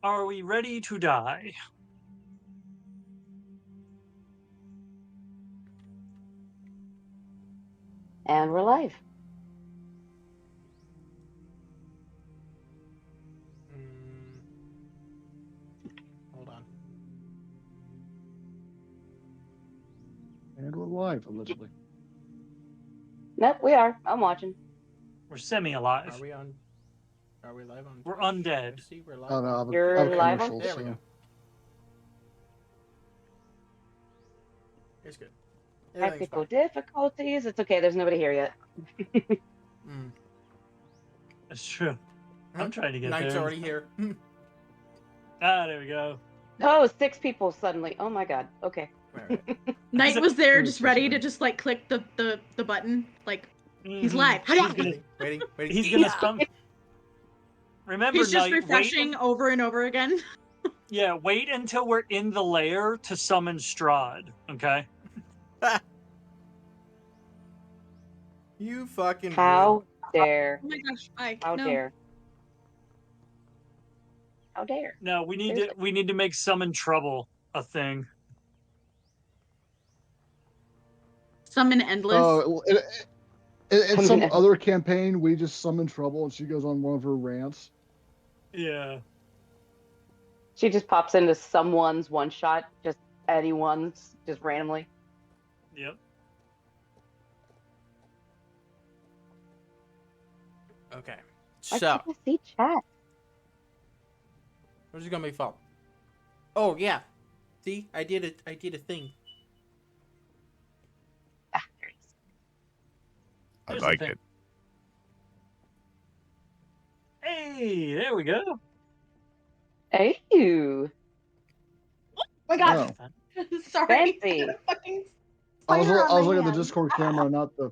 Are we ready to die? And we're live. Hold on. And we're live, allegedly. Nope, we are. I'm watching. We're semi-alive. Are we on? Are we live on? We're Twitch? undead. Let's see, we're live. Oh, no, I have You're a live on commercial, There we so... go. It's good. Technical difficulties. It's okay. There's nobody here yet. That's true. I'm trying to get Night's there. already here. Ah, there we go. Oh, 6 people suddenly. Oh my god. Okay. Alright. Knight was there, just ready to just like click the button. Like he's live. Waiting. He's gonna spam. Remember, He's just Knight, refreshing over and over again. Yeah, wait until we're in the lair to summon Strahd. Okay. You fucking. How dare? Oh my gosh! How no. dare? How dare? No, we need to make summon trouble a thing. Summon endless. Oh, in some other campaign, we just summon trouble, and she goes on one of her rants. Yeah. She just pops into someone's one shot, just anyone's, just randomly. Yep. Okay. I So, can't see chat. where's it gonna be from? Oh yeah. See, I did a thing. Ah, there it is. I There's like the thing. it. Hey, there we go. Hey, Oh my god! Oh. Sorry. fancy. Fucking I was spider on looking my at the hand. Discord camera, not the...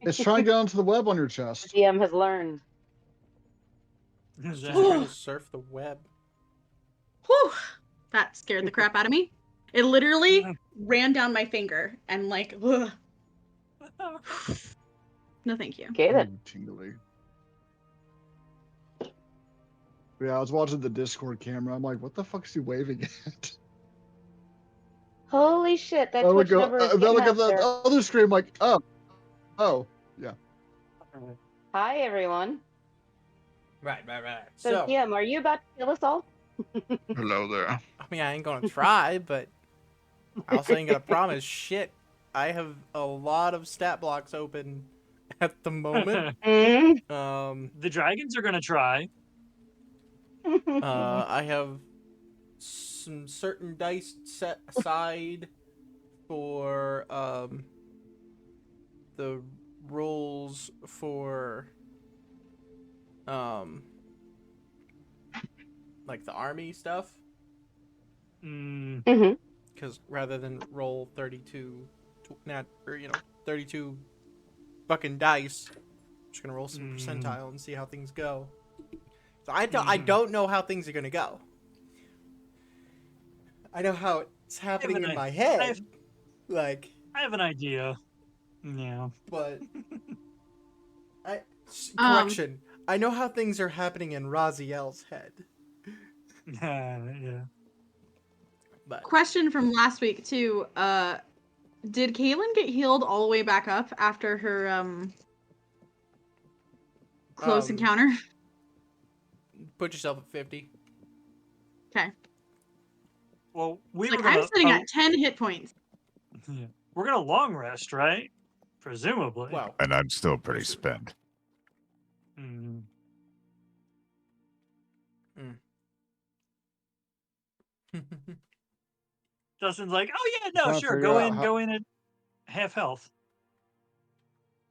It's trying to get onto the web on your chest. DM has learned. Just trying to surf the web. Whew! That scared the crap out of me. It literally ran down my finger and like, ugh. No, thank you. Get it. Tingly. Yeah, I was watching the Discord camera. I'm like, what the fuck is he waving at? Holy shit! That I would Twitch go, number is then getting look at up the there. other screen, I'm like, oh, yeah. Hi, everyone. Right. So, DM, are you about to kill us all? Hello there. I mean, I ain't gonna try, but I also ain't gonna promise shit. I have a lot of stat blocks open at the moment. The dragons are gonna try. I have some certain dice set aside for the rolls for like the army stuff, Mm-hmm. because rather than roll 32 32 fucking dice, I'm just gonna roll some percentile and see how things go. So I don't know how things are gonna go. I know how it's happening in my head. I have an idea. Yeah. But correction. I know how things are happening in Raziel's head. Yeah. But Question from last week too. Did Kaylin get healed all the way back up after her close encounter? put yourself at 50. Okay. Well, I'm sitting at 10 hit points. Yeah. We're gonna long rest, right? Presumably. Wow. And I'm still pretty spent. Mm. Justin's like, oh yeah, no, Trying to sure, figure go out in, go in at half health.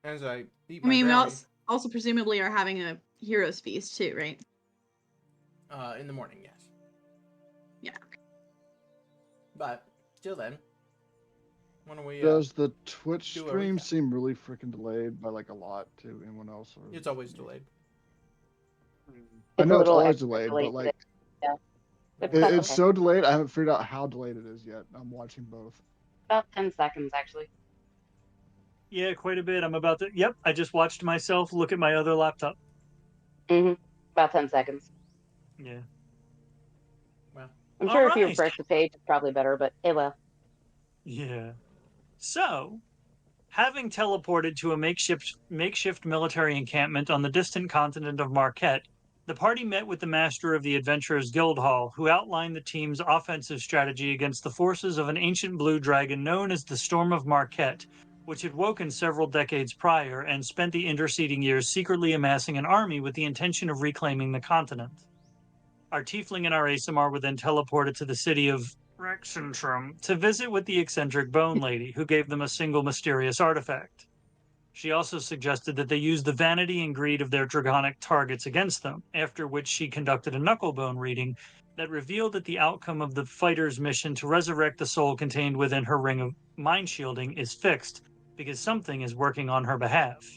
As I eat I my mean, we brownie, also presumably are having a hero's feast too, right? in the morning, yes. Yeah. But till then, when are we? Does the Twitch do a stream recap. seem really freaking delayed by like a lot to anyone else? Or... It's always delayed. I know it's always extra delayed, but like today. Yeah. it's okay. so delayed. I haven't figured out how delayed it is yet. I'm watching both. About 10 seconds, actually. Yeah, quite a bit. I'm about to. Yep, I just watched myself look at my other laptop. Mm-hmm. About 10 seconds. Yeah. I'm All sure if you right. refresh the page, it's probably better, but hey, well. Yeah. So, having teleported to a makeshift military encampment on the distant continent of Marquette, the party met with the master of the Adventurers Guild Hall, who outlined the team's offensive strategy against the forces of an ancient blue dragon known as the Storm of Marquette, which had woken several decades prior and spent the interceding years secretly amassing an army with the intention of reclaiming the continent. Our tiefling and our Asimar were then teleported to the city of Rexentrum to visit with the eccentric Bone Lady, who gave them a single mysterious artifact. She also suggested that they use the vanity and greed of their dragonic targets against them, after which she conducted a knucklebone reading that revealed that the outcome of the fighter's mission to resurrect the soul contained within her ring of mind shielding is fixed because something is working on her behalf.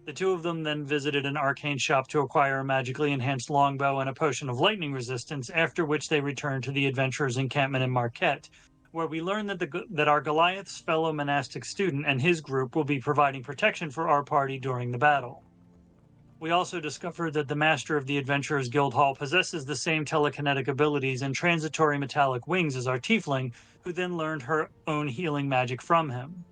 The two of them then visited an arcane shop to acquire a magically enhanced longbow and a potion of lightning resistance, after which they returned to the adventurers' encampment in Marquette, where we learn that our Goliath's fellow monastic student and his group will be providing protection for our party during the battle. We also discovered that the master of the Adventurers Guild Hall possesses the same telekinetic abilities and transitory metallic wings as our tiefling, who then learned her own healing magic from him.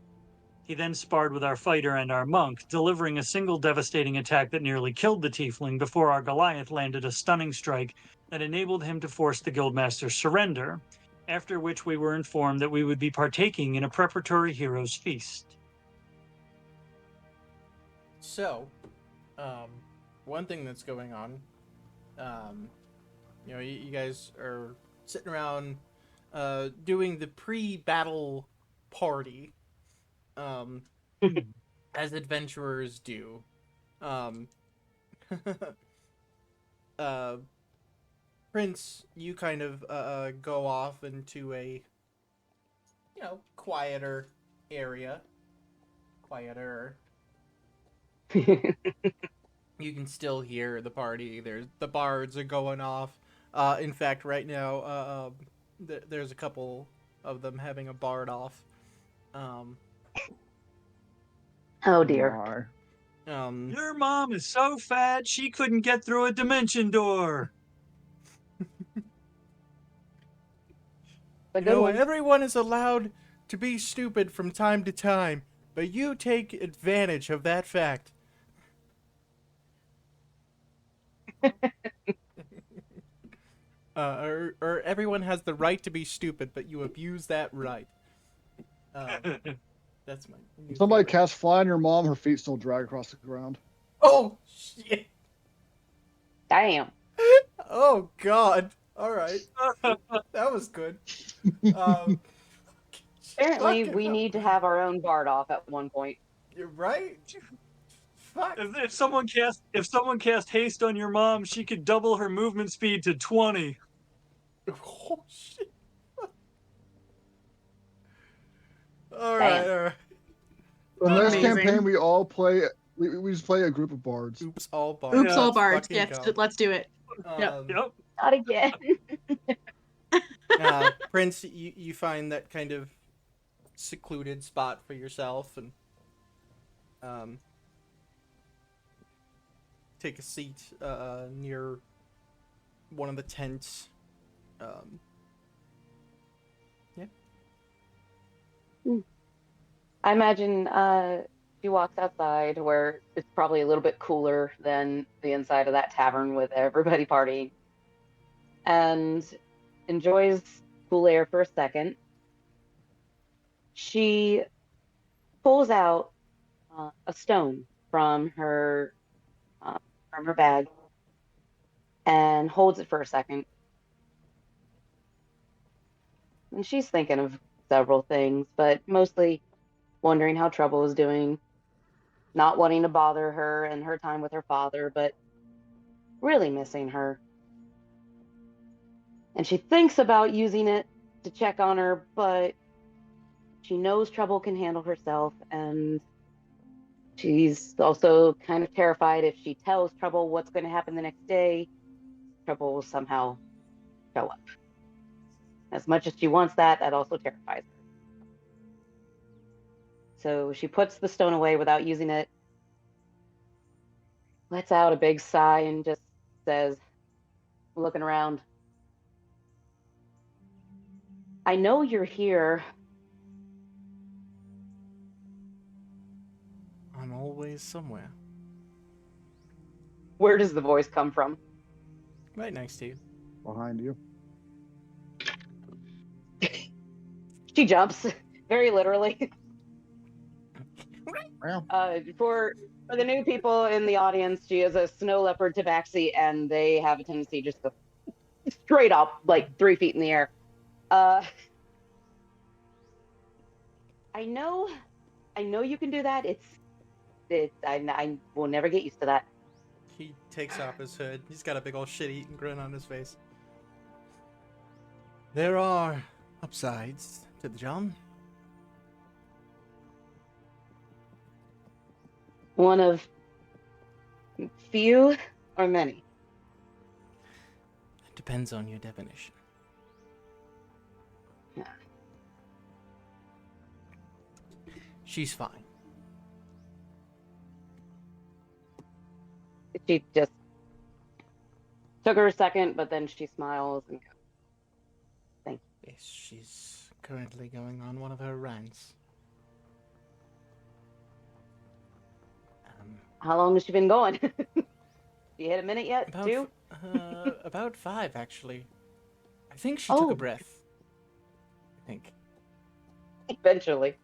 He then sparred with our fighter and our monk, delivering a single devastating attack that nearly killed the tiefling before our Goliath landed a stunning strike that enabled him to force the guildmaster's surrender, after which we were informed that we would be partaking in a preparatory hero's feast. So, one thing that's going on, you guys are sitting around, doing the pre-battle party, as adventurers do. Um, uh, Prince, you kind of, go off into a, quieter area. Quieter. You can still hear the party. The bards are going off. In fact, right now, there's a couple of them having a bard off. Oh dear. Your mom is so fat she couldn't get through a dimension door. A good one. Everyone is allowed to be stupid from time to time, but you take advantage of that fact. Or everyone has the right to be stupid, but you abuse that right. That's my new Somebody favorite. cast fly on your mom, her feet still drag across the ground. Oh shit! Damn. Oh god! All right, that was good. Apparently, Fucking we hell. need to have our own bard off at one point. You're right. Fuck. If someone cast haste on your mom, she could double her movement speed to 20. Oh shit. All Damn. right. The next Amazing. campaign, we all play. We just play a group of bards. Oops, all bards. Oops, all Let's bards. fucking Yes, go. let's do it. Yep. Yep. Not again. Prince, you find that kind of secluded spot for yourself and take a seat near one of the tents. I imagine she walks outside where it's probably a little bit cooler than the inside of that tavern with everybody partying, and enjoys cool air for a second. She pulls out a stone from her bag and holds it for a second. And she's thinking of several things, but mostly wondering how Trouble is doing, not wanting to bother her and her time with her father, but really missing her. And she thinks about using it to check on her, but she knows Trouble can handle herself, and she's also kind of terrified if she tells Trouble what's going to happen the next day, Trouble will somehow show up. As much as she wants that, that also terrifies her. So she puts the stone away without using it, lets out a big sigh, and just says, looking around, I know you're here. I'm always somewhere. Where does the voice come from? Right next to you. Behind you. She jumps, very literally. Well, For the new people in the audience, she is a snow leopard tabaxi, and they have a tendency just to straight up, like 3 feet in the air. Uh, I know, I know you can do that. I will never get used to that. He takes off his hood. He's got a big old shit-eating grin on his face. There are upsides to the job. One of few or many. It depends on your definition. Yeah. She's fine. She just took her a second, but then she smiles and goes, "Thank you." Yes, she's currently going on one of her rants. How long has she been going? You hit a minute yet? About 2? about 5 actually. I think she took a Oh. breath. I think. Eventually.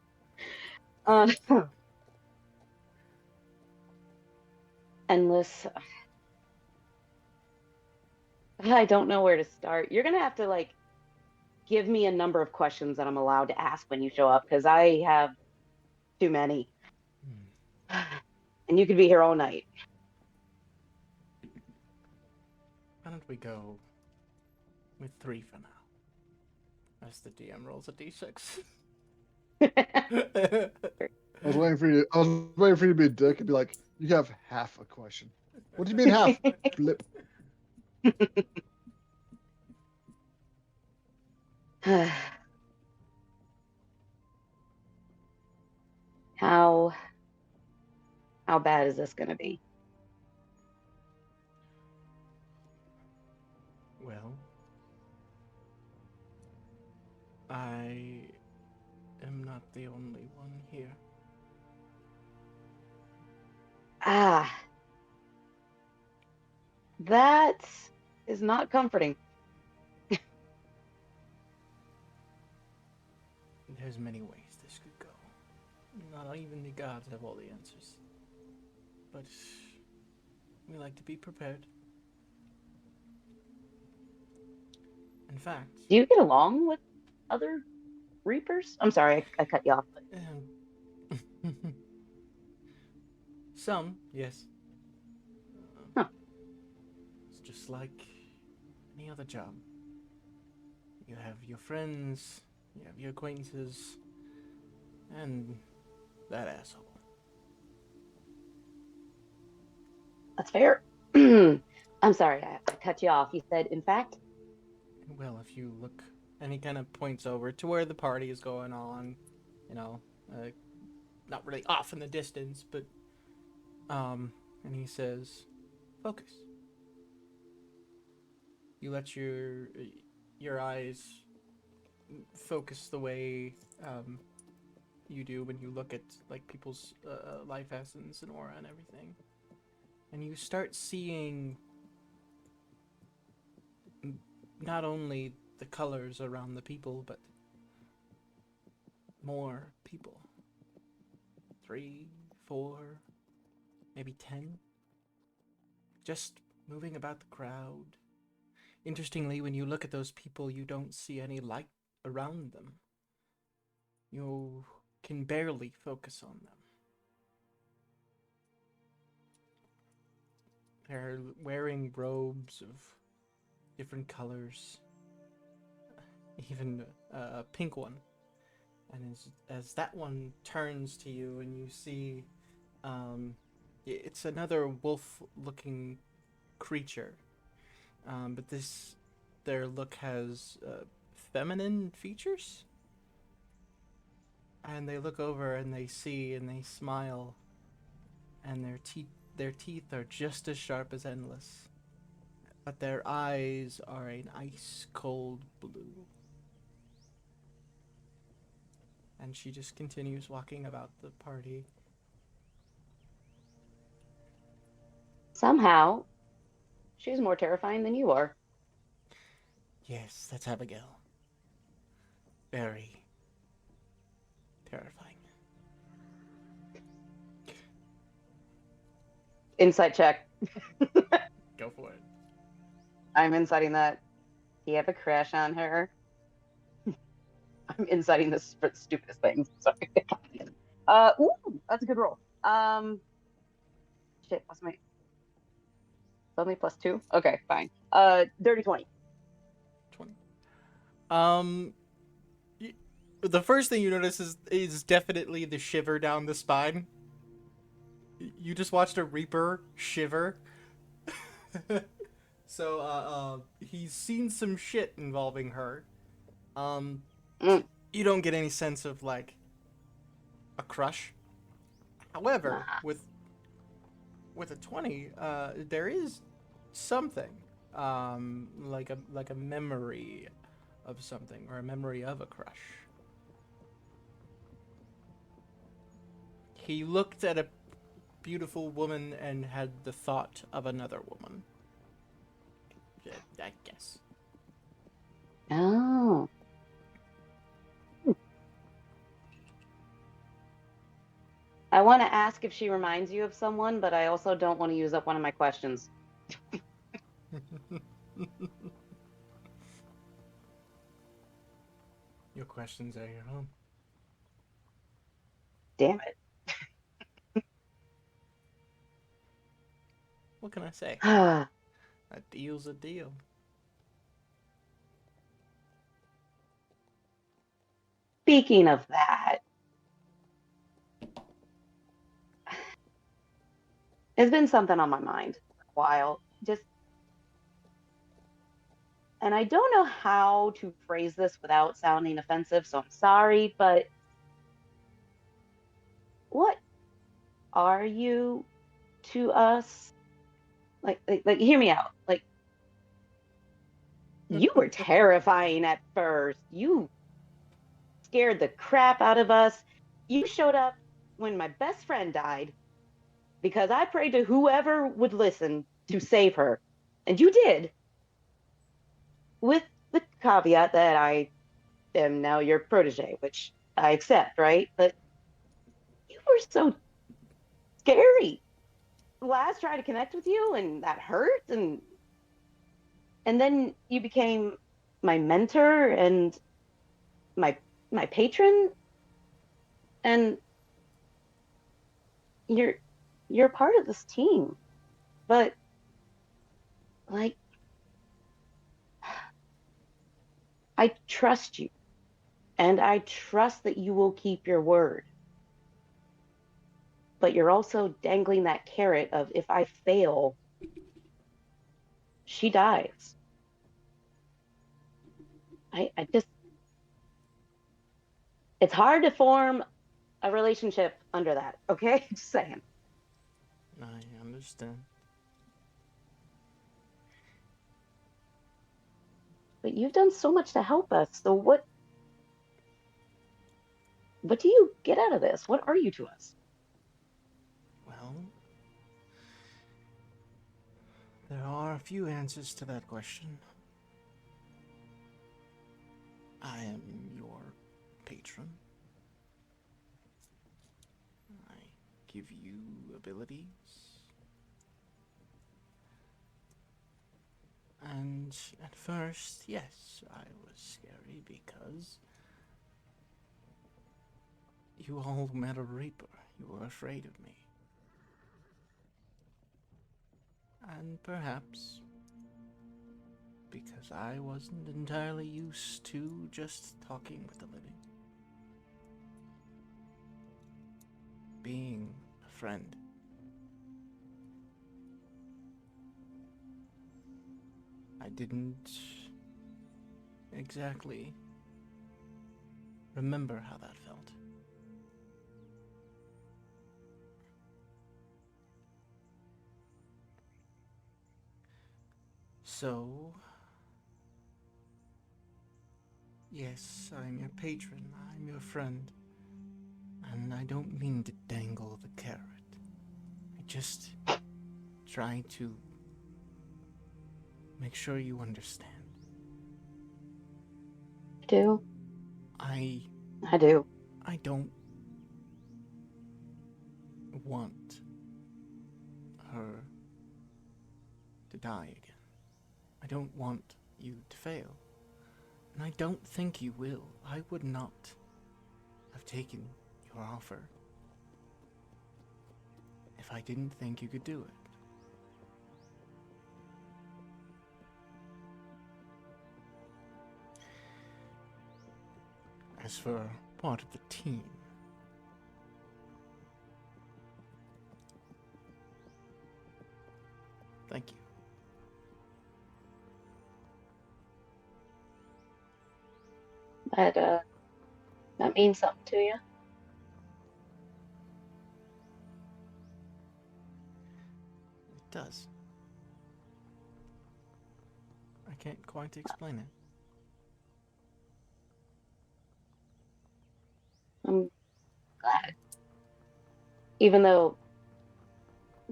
Endless. I don't know where to start. You're gonna have to like give me a number of questions that I'm allowed to ask when you show up because I have too many. And you could be here all night. Why don't we go with 3 for now? As the DM rolls a d6. I was waiting for you. I was waiting for you to be a dick and be like, "You have half a question." What do you mean half? Blip. How bad is this gonna be? Well, I am not the only one here. Ah, that is not comforting. There's many ways this could go. Not even the gods have all the answers. But we like to be prepared. In fact, Do you get along with other Reapers? I'm sorry, I cut you off. some, yes. Huh. It's just like any other job. You have your friends, you have your acquaintances, and that asshole. That's fair. I'm sorry, I cut you off. You said, in fact, Well, if you look, and he kind of points over to where the party is going on, you know, not really off in the distance, but, and he says, focus. You let your eyes focus the way, you do when you look at, like, people's, life essence and aura and everything. And you start seeing not only the colors around the people, but more people. 3, 4, maybe 10. Just moving about the crowd. Interestingly, when you look at those people, you don't see any light around them. You can barely focus on them. They're wearing robes of different colors. Even a pink one. And as that one turns to you and you see, it's another wolf-looking creature. But their look has feminine features. And they look over and they see and they smile. And their teeth are just as sharp as Endless. But their eyes are an ice-cold blue. And she just continues walking about the party. Somehow, she's more terrifying than you are. Yes, that's Abigail. Very terrifying. Insight check. Go for it. I'm inciting that. Do you have a crush on her? I'm inciting the stupidest things. Sorry. Ooh, that's a good roll. Shit, what's my only +2? Okay, fine. Dirty 20. 20. Um, the first thing you notice is definitely the shiver down the spine. You just watched a Reaper shiver. So, he's seen some shit involving her. Mm. You don't get any sense of, like, a crush. However, Nah. with a 20, there is something, like a memory of something, or a memory of a crush. He looked at a beautiful woman and had the thought of another woman. I guess. Oh. I want to ask if she reminds you of someone, but I also don't want to use up one of my questions. Your questions are your own. Damn What can I say? it. A deal's a deal. Speaking of that, it's been something on my mind for a while. And I don't know how to phrase this without sounding offensive, so I'm sorry, but what are you to us? Like, hear me out. Like, you were terrifying at first. You scared the crap out of us. You showed up when my best friend died because I prayed to whoever would listen to save her. And you did, with the caveat that I am now your protege, which I accept, right? But you were so scary. Last tried to connect with you and that hurt, and then you became my mentor and my my patron, and you're you're part of this team. But like, I trust you, and I trust that you will keep your word. But you're also dangling that carrot of, if I fail, she dies. I just, it's hard to form a relationship under that. Okay, just saying. I understand. But you've done so much to help us. So what do you get out of this? What are you to us? Well, there are a few answers to that question. I am your patron. I give you abilities. And at first, yes, I was scary because you all met a Reaper. You were afraid of me. And perhaps because I wasn't entirely used to just talking with the living. Being a friend. I didn't exactly remember how that felt. So, yes, I'm your patron, I'm your friend. And I don't mean to dangle the carrot. I just try to make sure you understand. I do. I I do. don't want her to die again. I don't want you to fail. And I don't think you will. I would not have taken your offer if I didn't think you could do it. As for part of the team, thank you. That means something to you. It does. I can't quite explain it. I'm glad. Even though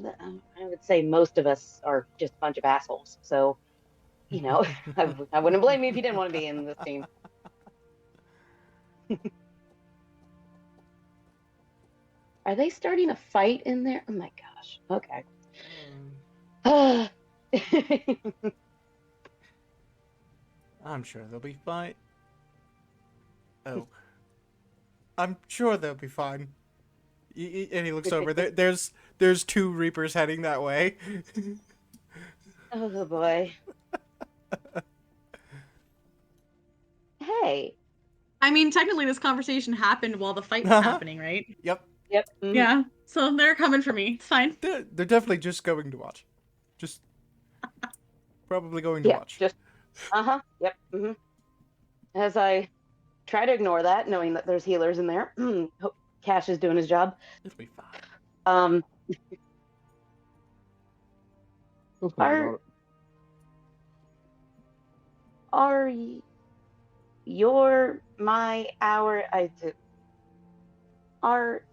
I would say most of us are just a bunch of assholes. So, I wouldn't blame you if you didn't want to be in this team. Are they starting a fight in there? Oh my gosh. Okay. I'm sure they'll be fine. Oh. I'm sure they'll be fine. And he looks over. There's two Reapers heading that way. Oh boy. Hey. I mean, technically, this conversation happened while the fight was happening, right? Yep. Yep. Yeah. So they're coming for me. It's fine. They're definitely just going to watch. Just probably going to watch. Just Yep. As I try to ignore that, knowing that there's healers in there. Hope Cash is doing his job. It'll be fine. Don't think about it. Are your, my, our, are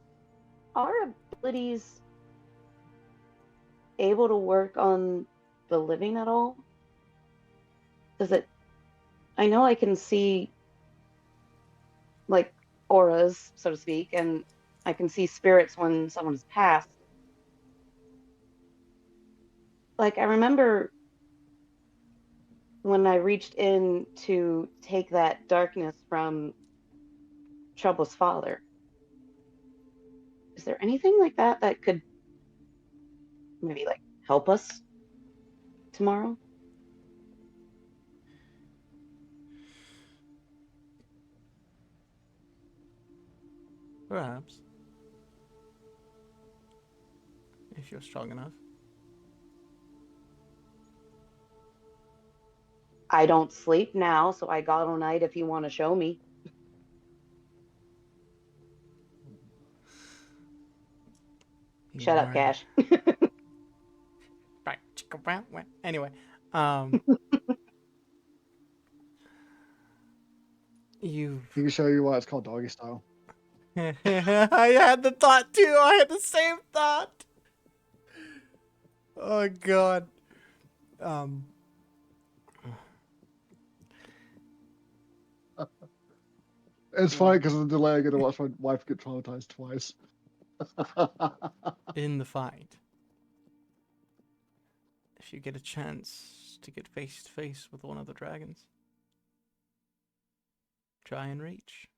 our abilities able to work on the living at all? Does it? I know I can see like auras, so to speak, and I can see spirits when someone's passed. Like I remember when I reached in to take that darkness from Trouble's father. Is there anything like that that could maybe like help us tomorrow? Perhaps. If you're strong enough. I don't sleep now, so I got all night if you want to show me. Shut up, Cash. Right. Anyway, He can show you why it's called doggy style. I had the thought too. I had the same thought. Oh god. It's funny because of the delay. I get to watch my wife get traumatized twice. In the fight, if you get a chance to get face to face with one of the dragons, try and reach.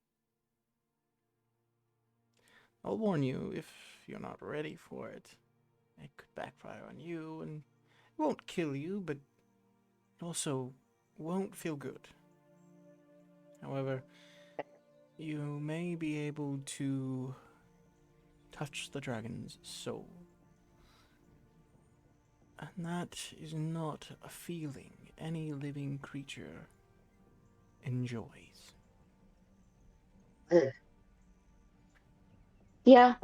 I'll warn you, if you're not ready for it, it could backfire on you, and it won't kill you, but it also won't feel good. However, you may be able to touch the dragon's soul. And that is not a feeling any living creature enjoys. Yeah,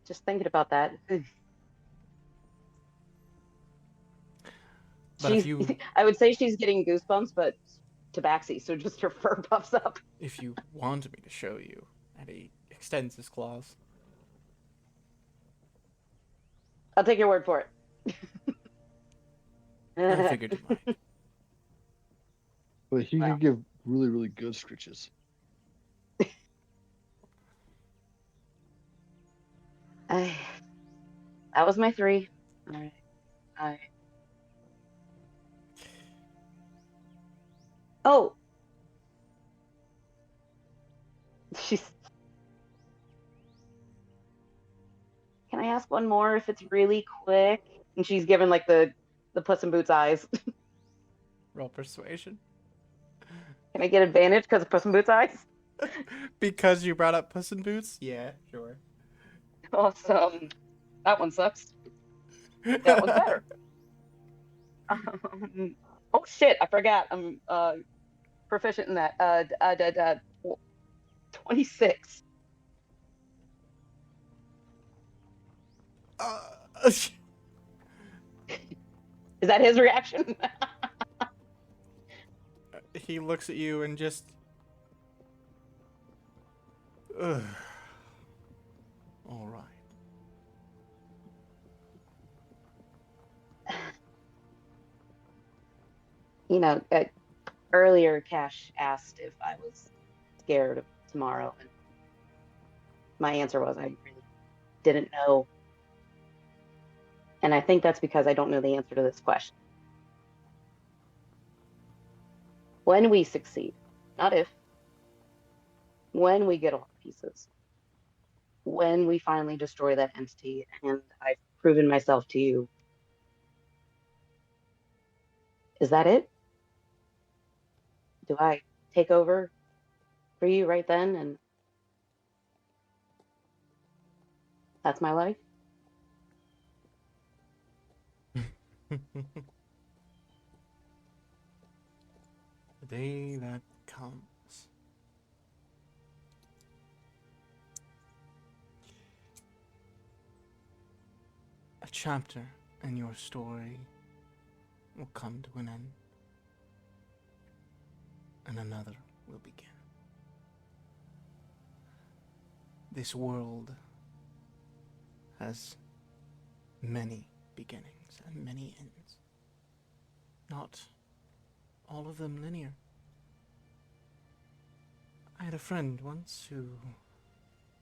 just thinking about that. But if you, I would say she's getting goosebumps, but tabaxi, so just her fur puffs up. if you want me to show you, and he extends his claws. I'll take your word for I it. figured you might. But he Well. could give really, really good scritches. I, that was my 3. All right. Oh, she's. Can I ask one more if it's really quick? And she's given like the Puss in Boots eyes. Roll persuasion. Can I get advantage because of Puss in Boots eyes? Because you brought up Puss in Boots? Yeah, sure. Awesome. That one sucks. That one's better. Oh shit! I forgot. I'm proficient in that. 26. Uh, Is that his reaction? he looks at you and just. Ugh. All right. You know, earlier Cash asked if I was scared of tomorrow, and my answer was I really didn't know. And I think that's because I don't know the answer to this question. When we succeed, not if, when we get all the pieces, when we finally destroy that entity and I've proven myself to you, is that it? Do I take over for you right then? And that's my life? The day that comes. A chapter in your story will come to an end, and another will begin. This world has many beginnings and many ends. Not all of them linear. I had a friend once who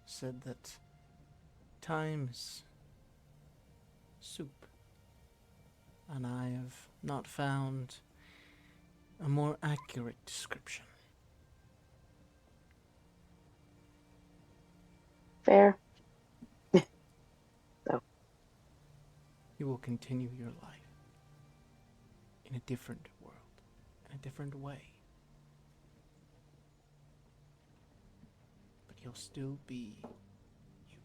said that time is soup, and I have not found a more accurate description. Fair. So, You will continue your life in a different world, in a different way. But you'll still be you.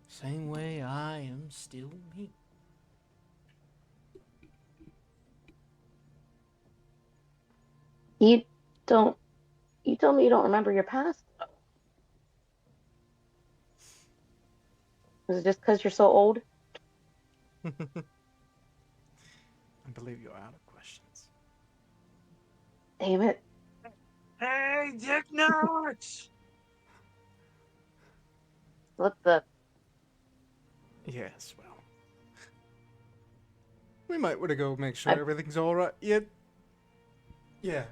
Same way I am still me. you don't, you told me you don't remember your past. Is it just because you're so old? I believe you're out of questions. Damn it. Hey, Dick Nuts! What the? Yes, well. We might want to go make sure I everything's alright. Yeah.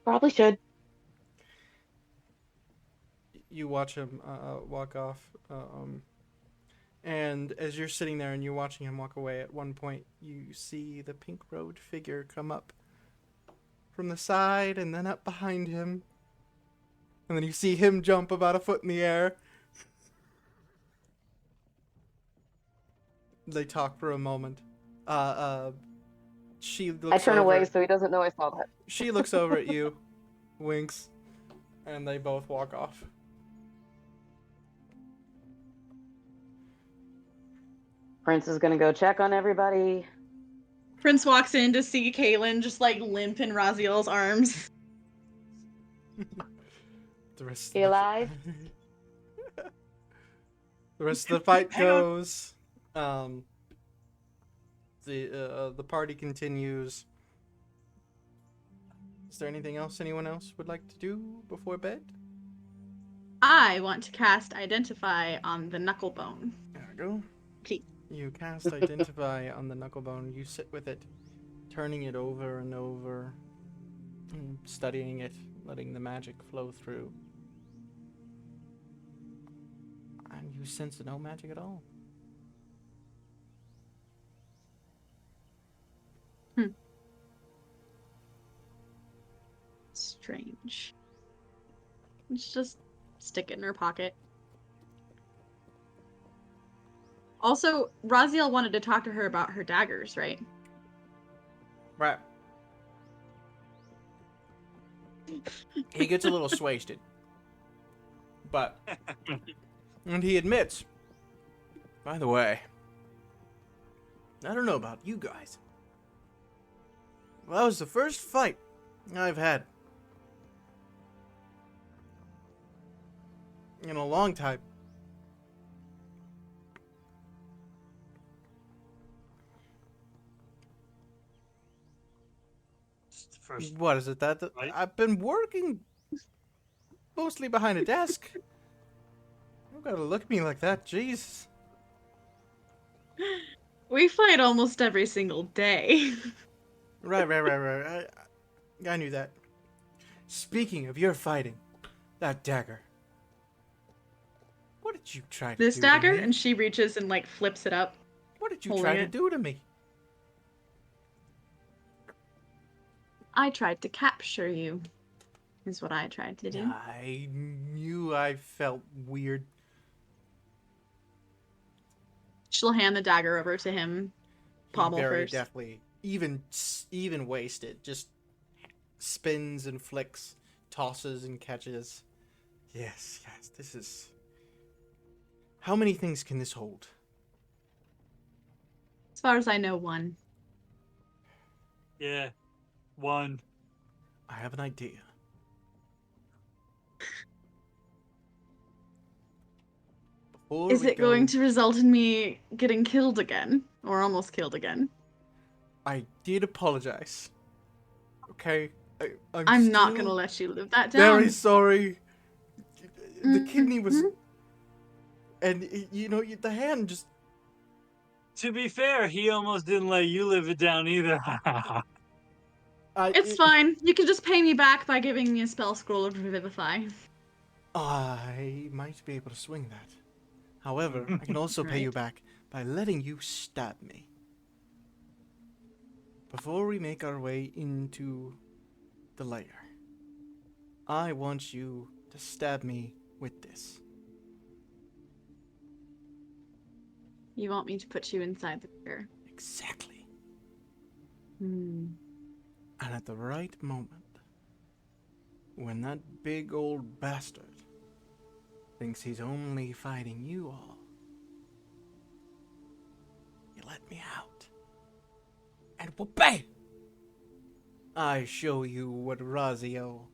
probably should. You watch him walk off. And as you're sitting there and you're watching him walk away, at one point you see the pink robed figure come up from the side and then up behind him. And then you see him jump about a foot in the air. They talk for a moment. She I looks turn away over. so he doesn't know I saw that. She looks over at you, winks, and they both walk off. Prince is gonna go check on everybody. Prince walks in to see Kaylin just like limp in Raziel's arms. The rest He of alive? the rest of the fight Hang on. goes. The party continues. Is there anything else anyone else would like to do before bed? I want to cast Identify on the knucklebone. There we go. Please. You cast Identify on the knucklebone. You sit with it, turning it over and over, studying it, letting the magic flow through. And you sense no magic at all. Strange. Let's just stick it in her pocket. Also, Raziel wanted to talk to her about her daggers, right? Right. He gets a little swasted. But, and he admits, by the way, I don't know about you guys. Well, that was the first fight I've had in a long time. First, What is it that right? I've been working mostly behind a desk? You gotta look at me like that, jeez. We fight almost every single day. Right. I knew that. Speaking of your fighting, that dagger. What did you try to This do dagger, to me? and she reaches and like flips it up. What did you holding try to it. do to me? I tried to capture you, is what I tried to do. I knew I felt weird. She'll hand the dagger over to him, pommel He very first. definitely, even wasted, just spins and flicks, tosses and catches. Yes, this is... How many things can this hold? As far as I know, one. Yeah. One. I have an idea. Before Is we it go, going to result in me getting killed again? Or almost killed again? I did apologize. Okay? I'm not still gonna let you live that down. very sorry. The kidney was... Mhm. And, the hand just... To be fair, he almost didn't let you live it down either. It's fine. You can just pay me back by giving me a spell scroll of Revivify. I might be able to swing that. However, I can also pay you back by letting you stab me. Before we make our way into the lair, I want you to stab me with this. You want me to put you inside the chair? Exactly. Hmm. And at the right moment, when that big old bastard thinks he's only fighting you all, you let me out. And bam! I show you what Raziel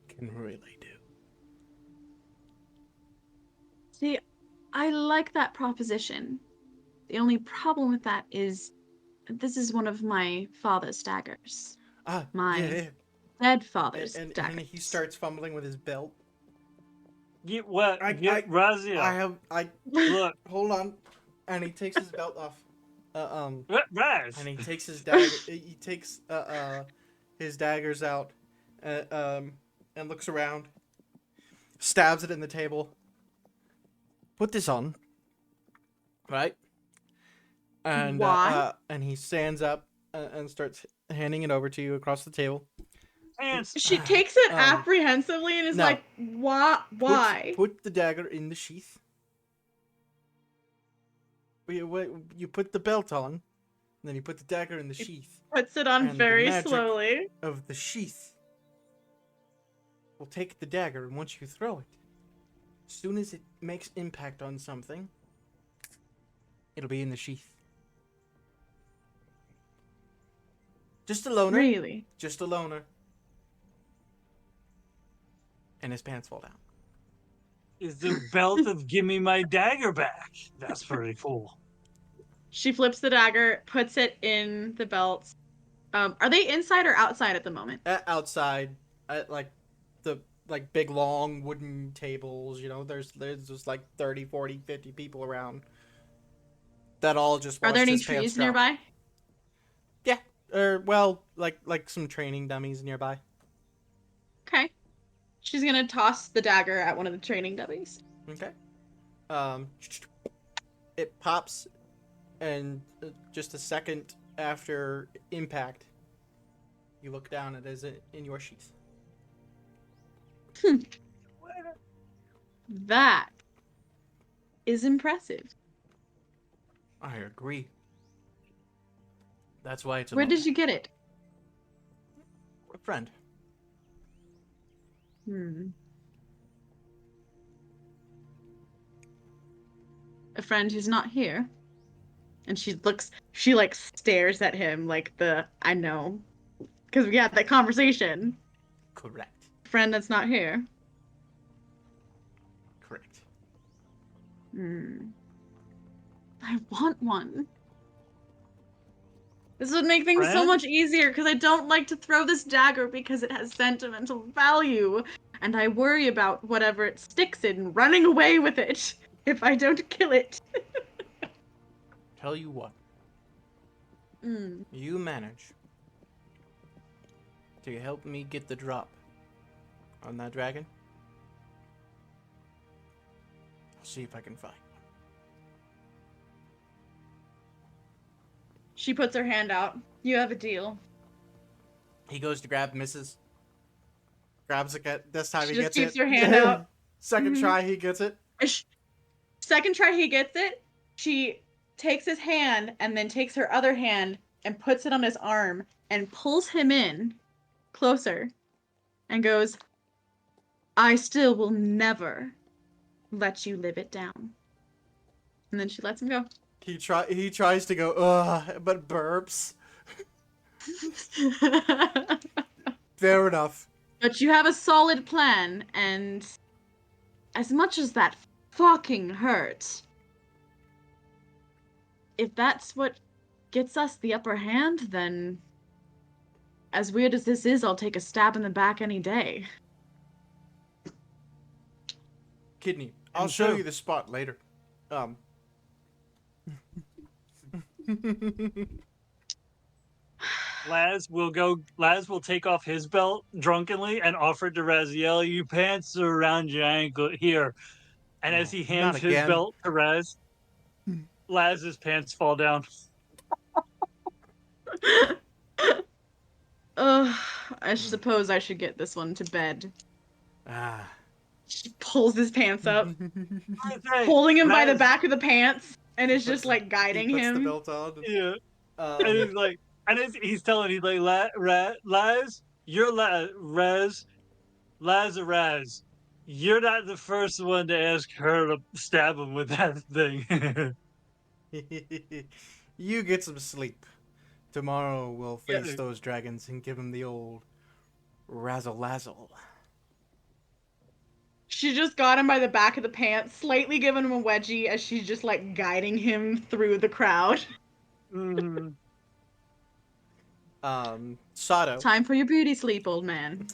can really do. See, I like that proposition. The only problem with that is this is one of my father's daggers. My dead father's And daggers. he starts fumbling with his belt. Get what? Get I Razia. Look, hold on. And he takes his belt off. Raz. And he takes his dagger. He takes his daggers out, and looks around, stabs it in the table. Put this on, right? And Why? And he stands up and starts handing it over to you across the table. Pants. She takes it apprehensively and is no. like, why? Put the dagger in the sheath. You put the belt on, and then you put the dagger in the sheath. Puts it on And the very magic slowly. Of the sheath will take the dagger, and once you throw it, as soon as it makes impact on something, it'll be in the sheath. Just a loner. Really? Just a loner. And his pants fall down. Is the belt of give me my dagger back. That's pretty cool. She flips the dagger, puts it in the belt. Are they inside or outside at the moment? Outside, like the like big long wooden tables, there's just like 30, 40, 50 people around that all just Are there watched any his pants trees drop. nearby? Yeah. Or well, like some training dummies nearby. Okay. She's gonna toss the dagger at one of the training dummies. Okay. Um it pops and just a second after impact you look down and it is in your sheath. That is impressive. I agree. That's why it's Where did you get it? a friend. A friend who's not here. And she like stares at him like I know. Because we had that conversation. Correct. Friend that's not here. Correct. I want one. This would make things so Friend? much easier because I don't like to throw this dagger because it has sentimental value. And I worry about whatever it sticks in running away with it if I don't kill it. Tell you what. You manage to help me get the drop on that dragon. I'll see if I can find one. She puts her hand out. You have a deal. He goes to grab misses. Grabs it. This time She he just gets keeps it. her hand out. Second try, he gets it. Second try he gets it. She takes his hand and then takes her other hand and puts it on his arm and pulls him in closer and goes, I still will never let you live it down. And then she lets him go. He tries to go, ugh, but burps. Fair enough. But you have a solid plan, and as much as that fucking hurts, if that's what gets us the upper hand, then as weird as this is, I'll take a stab in the back any day. Kidney, I'll show you the spot later. Laz will take off his belt drunkenly and offer it to Raziel. You pants are around your ankle here. And as he hands Not his again. belt to Raz, Laz's pants fall down. I suppose I should get this one to bed. Ah. She pulls his pants up, Hey, holding him by the Raz, back of the pants, and is He just puts- like guiding he puts the him. belt on. yeah. And he's like, he's telling, he's like, Laz, you're Raz, you're not the first one to ask her to stab him with that thing. You get some sleep. Tomorrow we'll face Yeah. those dragons and give them the old razzle-lazzle. She just got him by the back of the pants, slightly giving him a wedgie as she's just like guiding him through the crowd. Mhm. Sato. Time for your beauty sleep, old man.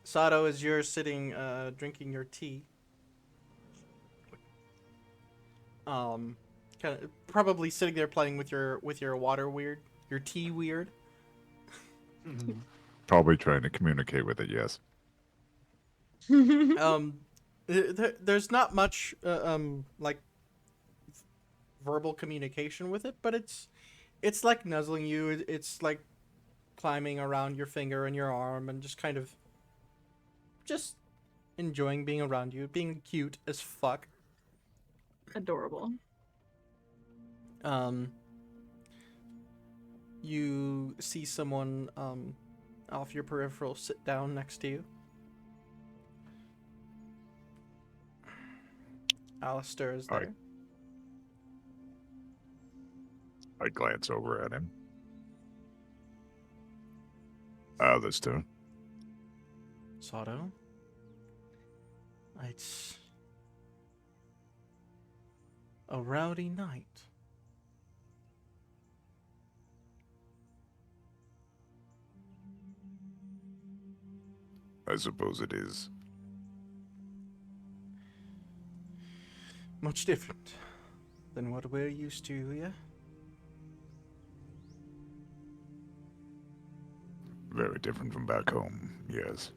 Sato, as you're sitting, drinking your tea. Kind of probably sitting there playing with your water weird, your tea weird. Probably trying to communicate with it, yes. There's not much like verbal communication with it, but it's like nuzzling you. It's like climbing around your finger and your arm and just kind of just enjoying being around you, being cute as fuck. Adorable. You see someone off your peripheral sit down next to you. Alistair is there. I glance over at him. This too. Sato. It's a rowdy night. I suppose it is. Much different than what we're used to, yeah? Very different from back home, yes.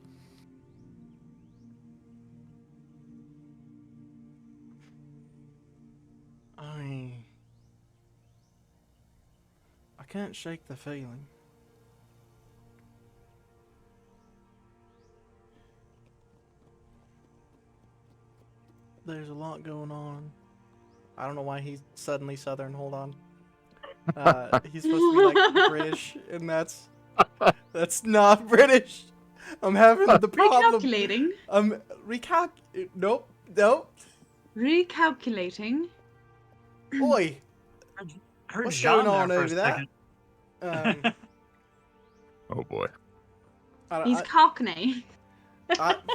I can't shake the feeling. There's a lot going on. I don't know why he's suddenly Southern. Hold on. He's supposed to be like British, and that's not British. I'm having the problem. Recalculating. Nope. Recalculating. Oi, I heard what's Jean going on there for a over that? second. Oh boy. He's Cockney.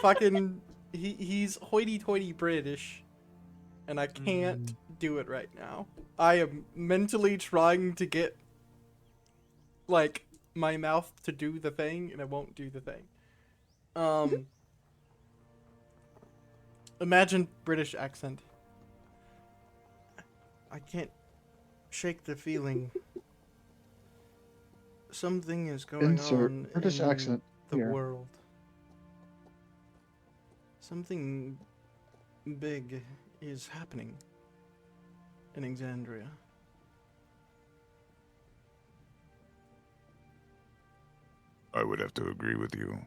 Fucking, he's hoity-toity British, and I can't do it right now. I am mentally trying to get, like, my mouth to do the thing, and it won't do the thing. Imagine British accent. I can't shake the feeling. Something is going Insert on British in accent the here. world. Something big is happening in Exandria. I would have to agree with you.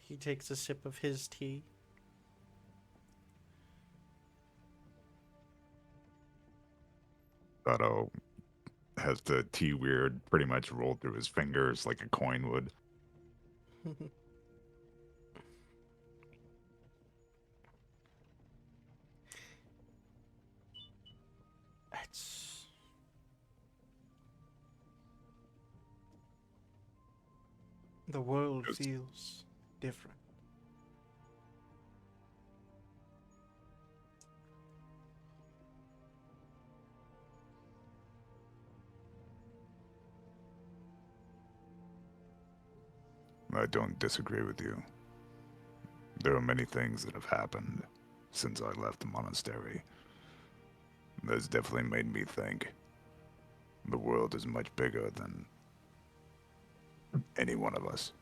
He takes a sip of his tea. Otto has the T weird pretty much rolled through his fingers like a coin would. It's... The world feels different. I don't disagree with you. There are many things that have happened since I left the monastery. That's definitely made me think the world is much bigger than any one of us.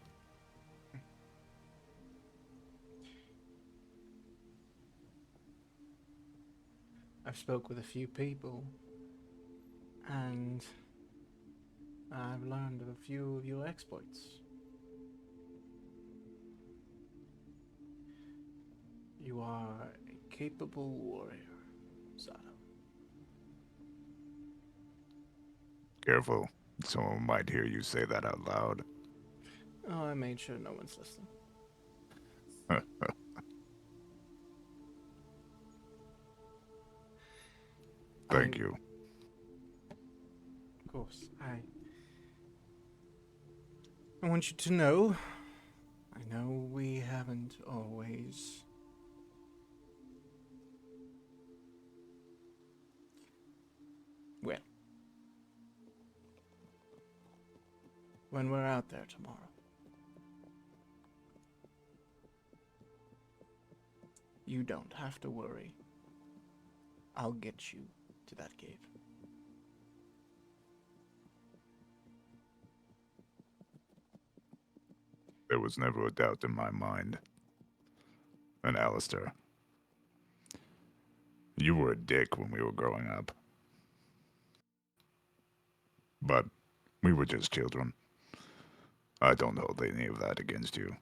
I've spoke with a few people, and I've learned of a few of your exploits. You are a capable warrior, Sato. Careful, someone might hear you say that out loud. Oh, I made sure no one's listening. Thank you. Of course, I want you to know, I know we haven't always... Well, when we're out there tomorrow, you don't have to worry. I'll get you to that cave. There was never a doubt in my mind. And Alistair, you were a dick when we were growing up. But we were just children. I don't hold any of that against you.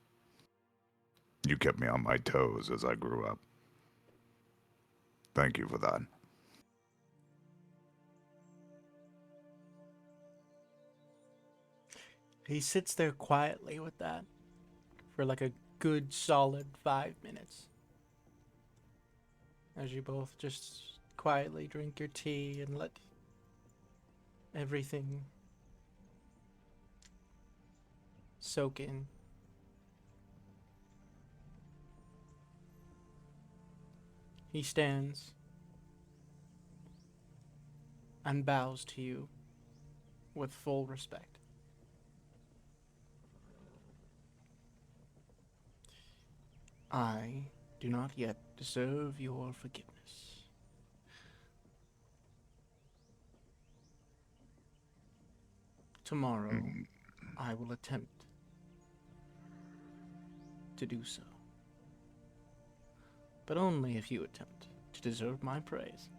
You kept me on my toes as I grew up. Thank you for that. He sits there quietly with that for like a good solid 5 minutes. As you both just quietly drink your tea and let everything soak in. He stands and bows to you with full respect. I do not yet deserve your forgiveness. Tomorrow, Mm, I will attempt to do so. But only if you attempt to deserve my praise.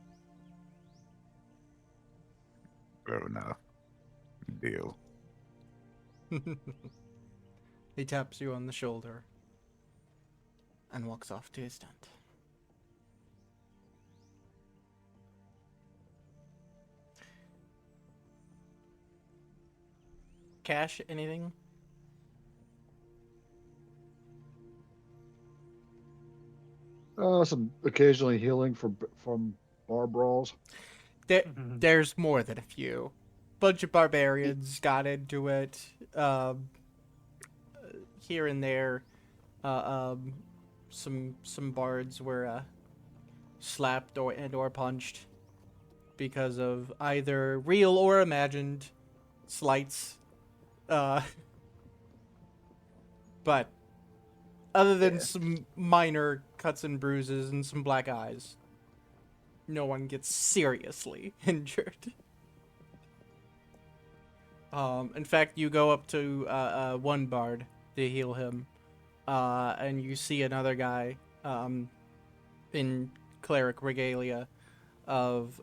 fair enough. Deal. He taps you on the shoulder and walks off to his tent. Cash, anything? Some occasionally healing from bar brawls. There's more than a few. Bunch of barbarians got into it. Here and there, some bards were slapped or punched because of either real or imagined slights. But other than some minor cuts and bruises and some black eyes, no one gets seriously injured. In fact, you go up to one bard to heal him, and you see another guy in cleric regalia of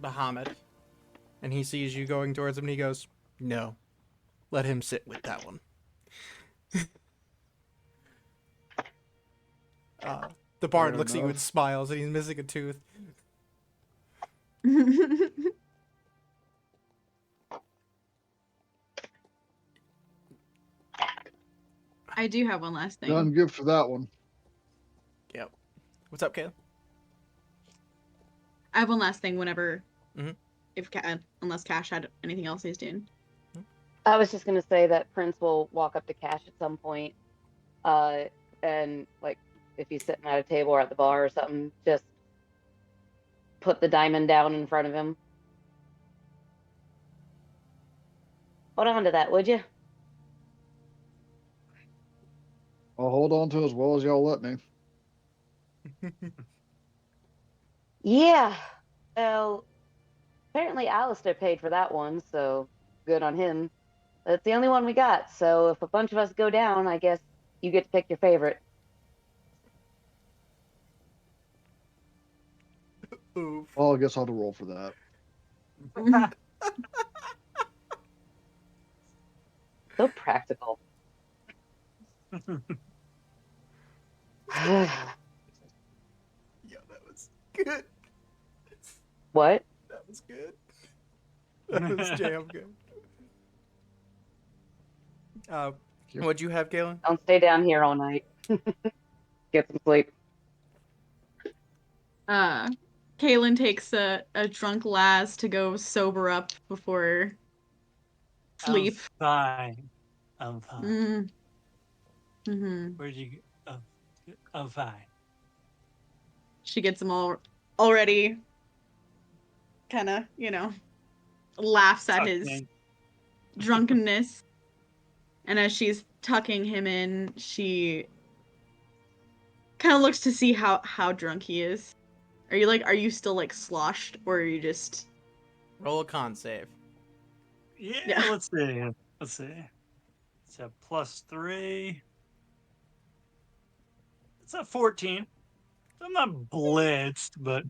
Bahamut, and he sees you going towards him, and he goes, "No, let him sit with that one." The bard Fair looks at you and enough. smiles, and he's missing a tooth. I do have one last thing. Done good for that one. Yep. What's up, Caleb? I have one last thing whenever, Mhm. unless Cash had anything else he's doing. I was just gonna say that Prince will walk up to Cash at some point, and like if he's sitting at a table or at the bar or something, just put the diamond down in front of him. Hold on to that, would you? I'll hold on to as well as y'all let me. Yeah. Well, apparently Alistair paid for that one, so good on him. That's the only one we got, so if a bunch of us go down, I guess you get to pick your favorite. Oof. Well, I guess I'll have to roll for that. So practical. Yeah, that was good. What? That was good. That was damn good. What'd you have, Galen? Don't stay down here all night. Get some sleep. Kaylin takes a drunk Laz to go sober up before sleep. I'm fine. Mm-hmm. Where'd you go? I'm fine. She gets him already kind of, laughs at his Okay. drunkenness. And as she's tucking him in, she kind of looks to see how drunk he is. Are you still like sloshed, or are you just... Roll a con save. Yeah, let's see. It's a +3. It's a 14. I'm not blitzed, but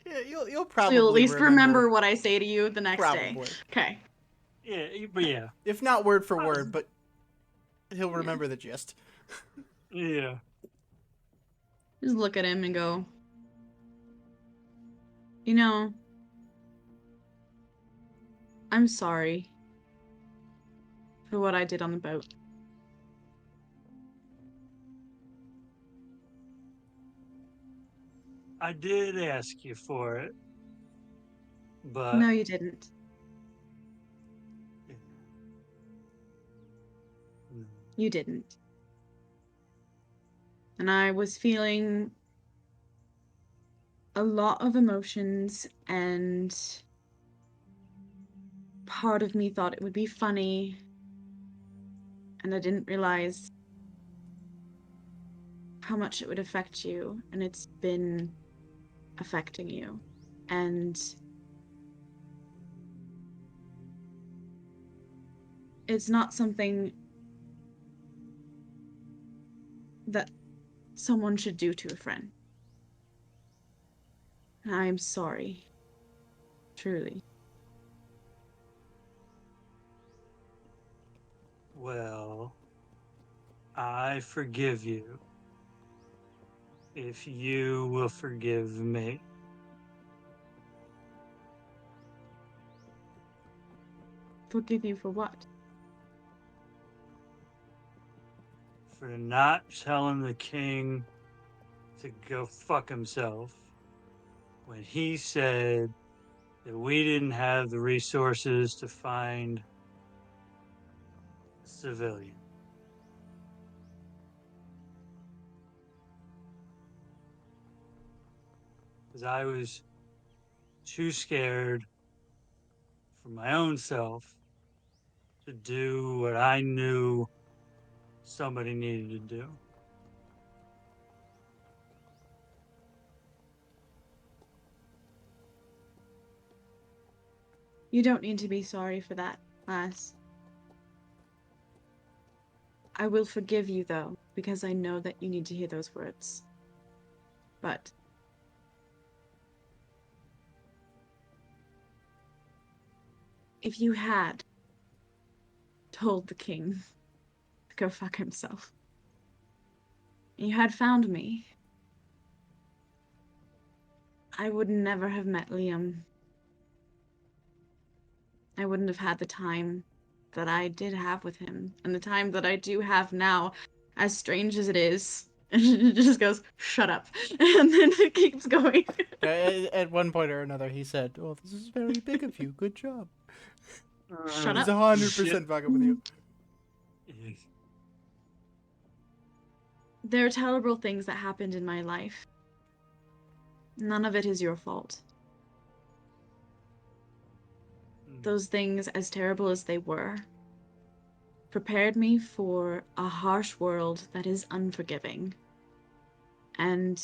Yeah, you'll So probably you'll at least remember what I say to you the next day. Probably. Okay. yeah, but yeah. If not word for word, but he'll remember the gist. Yeah. Just look at him and go, I'm sorry for what I did on the boat. I did ask you for it, but No, you didn't. yeah. Mm. You didn't. And I was feeling a lot of emotions, and part of me thought it would be funny, and I didn't realize how much it would affect you, and it's been affecting you. And it's not something that someone should do to a friend. And I'm sorry. Truly. Well, I forgive you if you will forgive me. Forgive you for what? For not telling the king to go fuck himself when he said that we didn't have the resources to find a civilian. Because I was too scared for my own self to do what I knew somebody needed to do. You don't need to be sorry for that, lass. I will forgive you, though, because I know that you need to hear those words. But if you had told the king to go fuck himself, and you had found me, I would never have met Liam. I wouldn't have had the time that I did have with him, and the time that I do have now, as strange as it is. And it just goes, shut up. And then it keeps going. At one point or another, he said, "Oh, this is very big of you. Good job." Shut He's up. 100% fucking with you. There are terrible things that happened in my life. None of it is your fault. Those things, as terrible as they were, prepared me for a harsh world that is unforgiving. And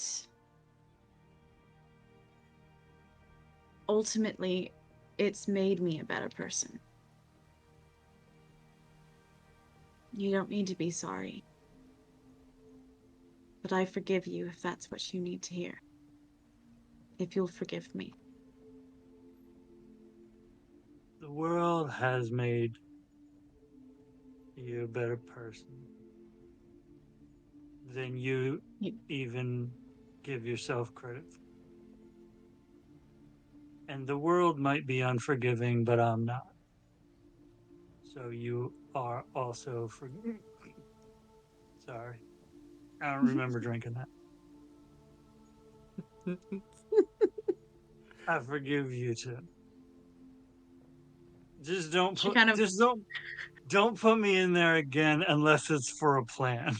ultimately, it's made me a better person. You don't need to be sorry. But I forgive you if that's what you need to hear. If you'll forgive me. The world has made you a better person than you even give yourself credit for. And the world might be unforgiving, but I'm not. So you are also forgiven. Sorry. I don't remember drinking that. I forgive you too. Just don't She put kind of, just don't put me in there again unless it's for a plan.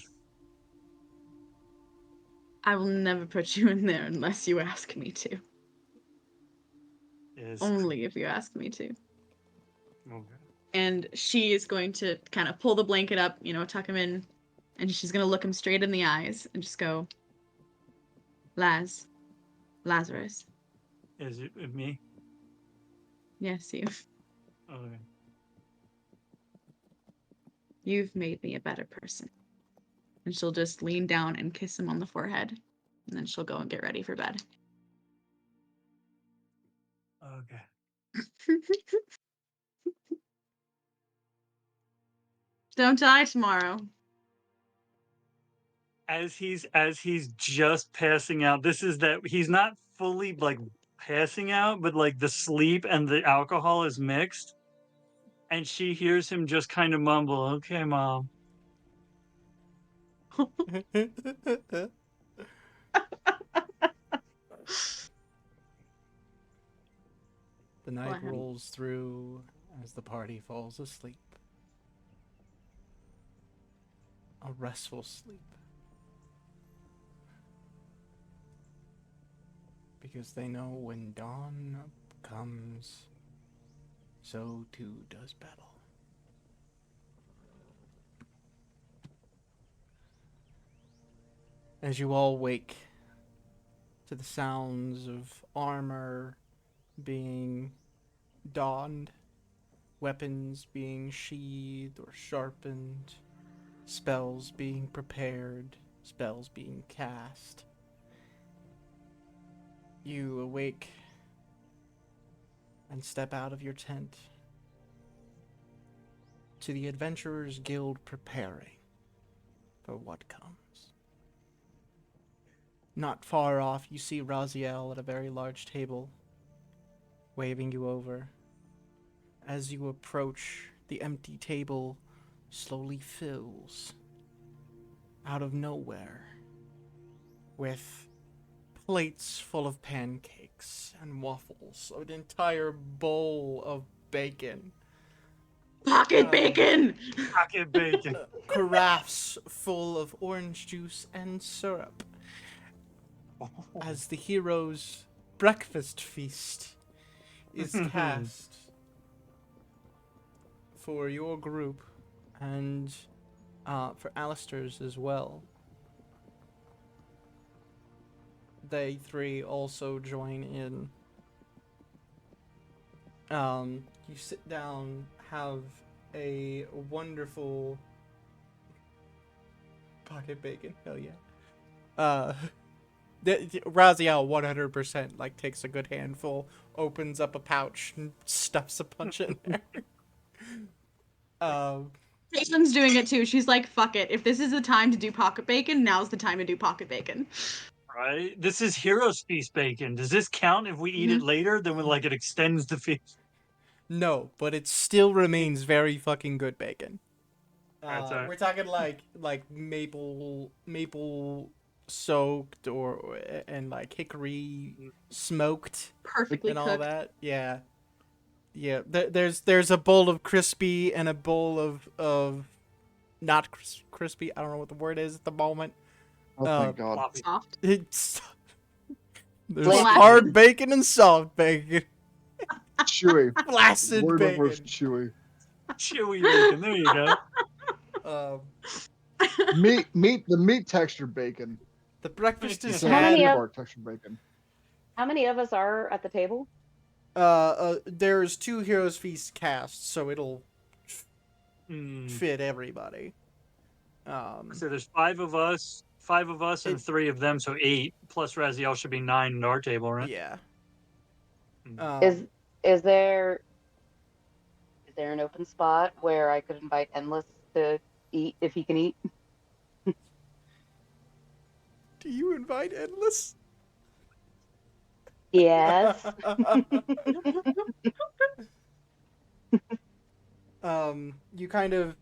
I will never put you in there unless you ask me to. It's Only if you ask me to. okay. And she is going to kind of pull the blanket up, tuck him in, and she's going to look him straight in the eyes and just go, Lazarus. Is it with me? Yes, Okay. you've made me a better person. And she'll just lean down and kiss him on the forehead. And then she'll go and get ready for bed. Okay. Don't die tomorrow. As he's just passing out, this is that he's not fully like passing out, but like the sleep and the alcohol is mixed. And she hears him just kind of mumble, "Okay, mom." The night rolls through as the party falls asleep. A restful sleep. Because they know when dawn comes, so too does battle. as you all wake to the sounds of armor being donned, weapons being sheathed or sharpened, spells being prepared, spells being cast. You awake and step out of your tent to the Adventurers Guild preparing for what comes. Not far off, you see Raziel at a very large table, waving you over. As you approach, the empty table slowly fills out of nowhere with plates full of pancakes and waffles, an entire bowl of bacon, Pocket bacon! Pocket bacon. carafes full of orange juice and syrup, as the hero's breakfast feast is cast for your group and for Alistair's as well. They three also join in. You sit down, have a wonderful pocket bacon. Hell yeah. Raziel 100% like takes a good handful, opens up a pouch, and stuffs a bunch in there. Caitlin's doing it too. She's like, fuck it. If this is the time to do pocket bacon, now's the time to do pocket bacon. Right? This is Heroes Feast bacon. Does this count if we eat it later? Then like it extends the feast. No, but it still remains very fucking good bacon. Right. We're talking like maple soaked or and like hickory smoked Perfectly and all cooked. that. Yeah. There's a bowl of crispy and a bowl of not crispy. I don't know what the word is at the moment. Oh, thank God. Floppy. Soft. It's there's Flaccid. hard bacon and soft bacon. Chewy. Flaccid Word bacon. over chewy. Chewy bacon. There you go. The meat textured bacon. The breakfast is Instead How many had. of- bark textured bacon. How many of us are at the table? There's 2 Heroes Feast casts, so it'll Mm. fit everybody. So there's 5 of us, and 3 of them, so 8. Plus Raziel should be 9 at our table, right? Yeah. Is there an open spot where I could invite Endless to eat if he can eat? Do you invite Endless? Yes. You kind of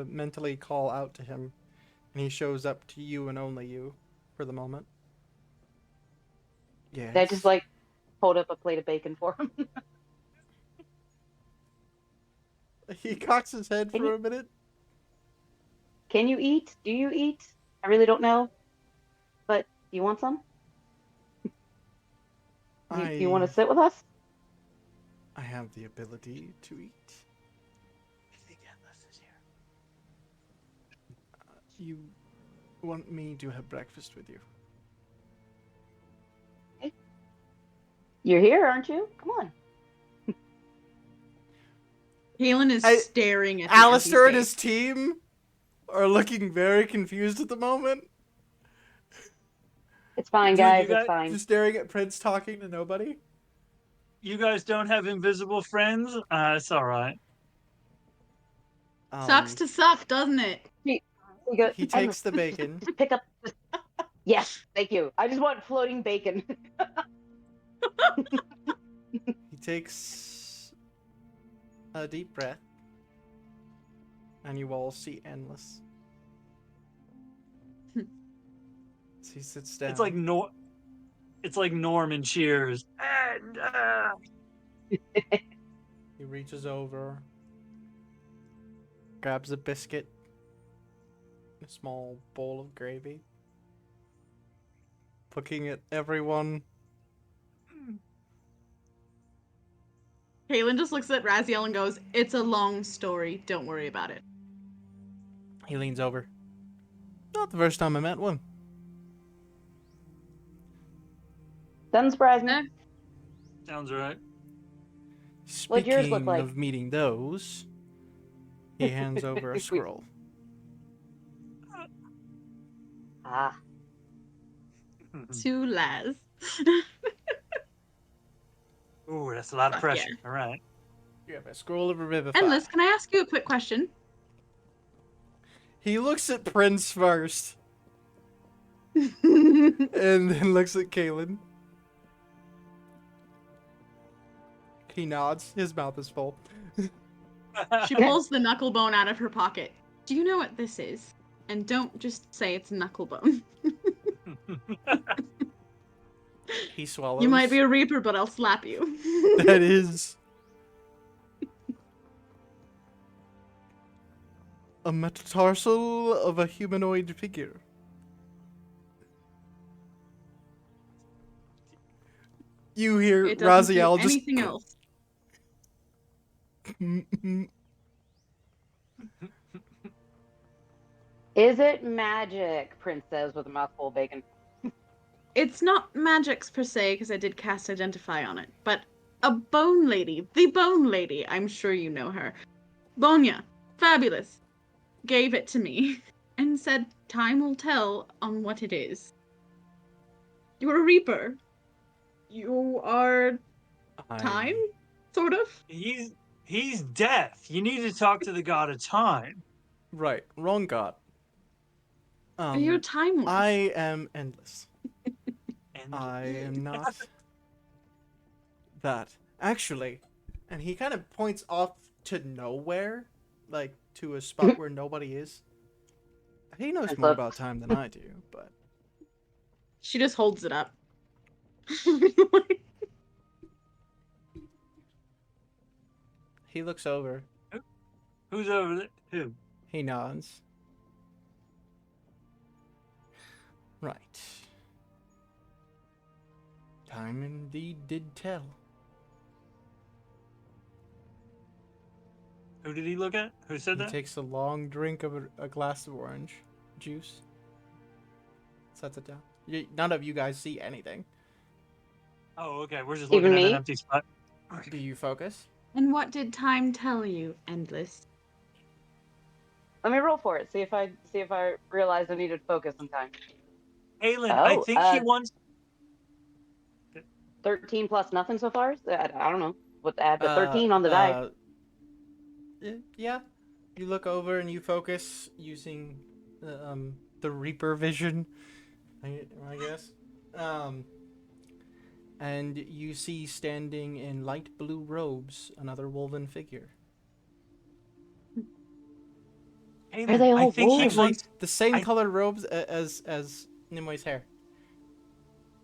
mentally call out to him, and he shows up to you and only you for the moment. Yeah. I just like hold up a plate of bacon for him. He cocks his head Can for you- a minute. Can you eat? Do you eat? I really don't know. But you want some? You want to sit with us? I have the ability to eat. I think Endless is here. You want me to have breakfast with you? You're here, aren't you? Come on. Kaylin is I- staring at the Alistair and empty his space. team are looking very confused at the moment. It's fine, Dude, you guys. got- It's fine. Just staring at Prince talking to nobody. You guys don't have invisible friends? It's all right. Sucks to suck, doesn't it? You go, He takes Endless, the bacon. just pick up. Yes, thank you. I just want floating bacon. He takes a deep breath, and you all see Endless. As he sits down. It's like Norm in Cheers. And, He reaches over, grabs a biscuit, a small bowl of gravy, looking at everyone. Kaylin just looks at Raziel and goes, "It's a long story. Don't worry about it." He leans over. Not the first time I met one. Doesn't surprise me. Eh, Sounds right. What'd yours look Speaking like? of meeting those, he hands over a scroll. Ah, Two last. Ooh, that's a lot of Fuck yeah. pressure. All right. You have a scroll of Revivify. Endless, can I ask you a quick question? He looks at Prince first, and then looks at Kaylin. He nods. His mouth is full. She pulls the knuckle bone out of her pocket. Do you know what this is? And don't just say it's knuckle bone. He swallows. You might be a reaper, but I'll slap you. That is a metatarsal of a humanoid figure. You hear It doesn't do Raziel just anything else. is it magic? Prince says with a mouthful of bacon. It's not magics per se, because I did cast Identify on it, but a bone lady, the bone lady, I'm sure you know her. Bonya, fabulous, gave it to me and said time will tell on what it is. You're a reaper. You are time, sort of. He's death. You need to talk to the god of time. Right, wrong god. You're timeless. I am endless. And I am not that. Actually, and he kind of points off to nowhere, like to a spot where nobody is. He knows more about time than I do, but She just holds it up. he looks over. who's over there? Who? He nods. Right. Time indeed did tell. Who did he look at? Who said He that? takes a long drink of a glass of orange juice. Sets it down. None of you guys see anything. Oh, okay. We're just Even looking at an me? empty spot. Do you focus? And what did time tell you, Endless? Let me roll for it. See if I realize I needed focus in time. Aylin, I think he wants 13 plus nothing so far. I don't know what to add, but 13 on the die. Yeah. You look over and you focus using the Reaper vision, I guess. And you see standing in light blue robes another woven figure. Aylin, Are they all I think he wolves? wants. The same I- colored robes as Nimue hair.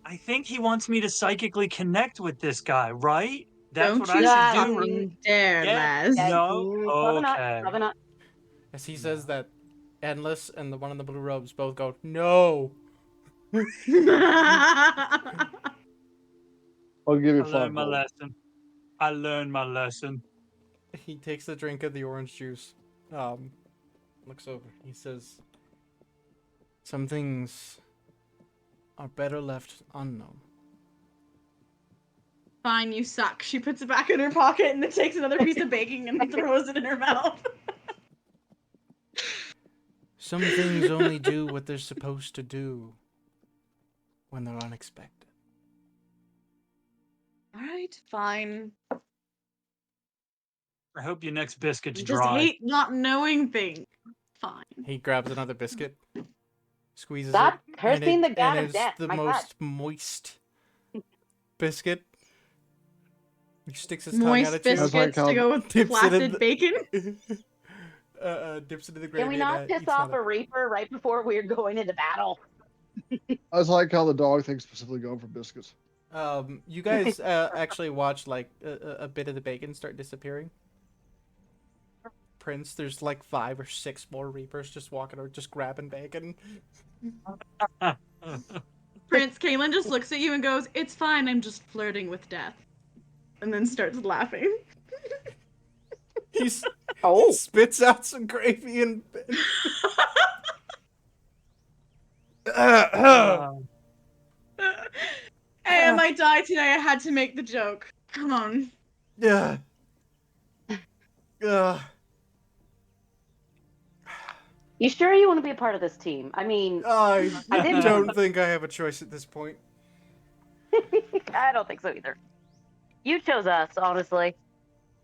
I think he wants me to psychically connect with this guy, right? That's Don't what I you should do. fucking dare, Yeah. Laz. No. Probably not. Okay. Probably not. As he says that, Endless and the one in the blue robes both go, no. I'll give you I 5 learned my gold. lesson. I learned my lesson. He takes a drink of the orange juice. Looks over. He says, some things are better left unknown. Fine, you suck. She puts it back in her pocket and then takes another piece of baking and throws it in her mouth. Some things only do what they're supposed to do when they're unexpected. Alright, fine. I hope your next biscuit's I just dry. hate not knowing things. Fine. He grabs another biscuit, squeezes Stop it, cursing the god and of it's death, the my most moist biscuit. He sticks his tongue out Moist at you. biscuits to go with Dips it in flaccid the- bacon. Dips into the gravy. Can we not and, piss eats off another. a reaper right before we're going into battle? I just like how the dog thing's specifically going for biscuits. You guys actually watch like a bit of the bacon start disappearing. Prince, there's like 5 or 6 more reapers just walking or just grabbing bacon. Prince Kaelin just looks at you and goes, "It's fine, I'm just flirting with death." And then starts laughing. He Oh, spits out some gravy and Hey, I'm might die today, I had to make the joke. Come on. Yeah. Ugh. You sure you want to be a part of this team? I mean, I I didn't. don't think I have a choice at this point. I don't think so either. You chose us, honestly.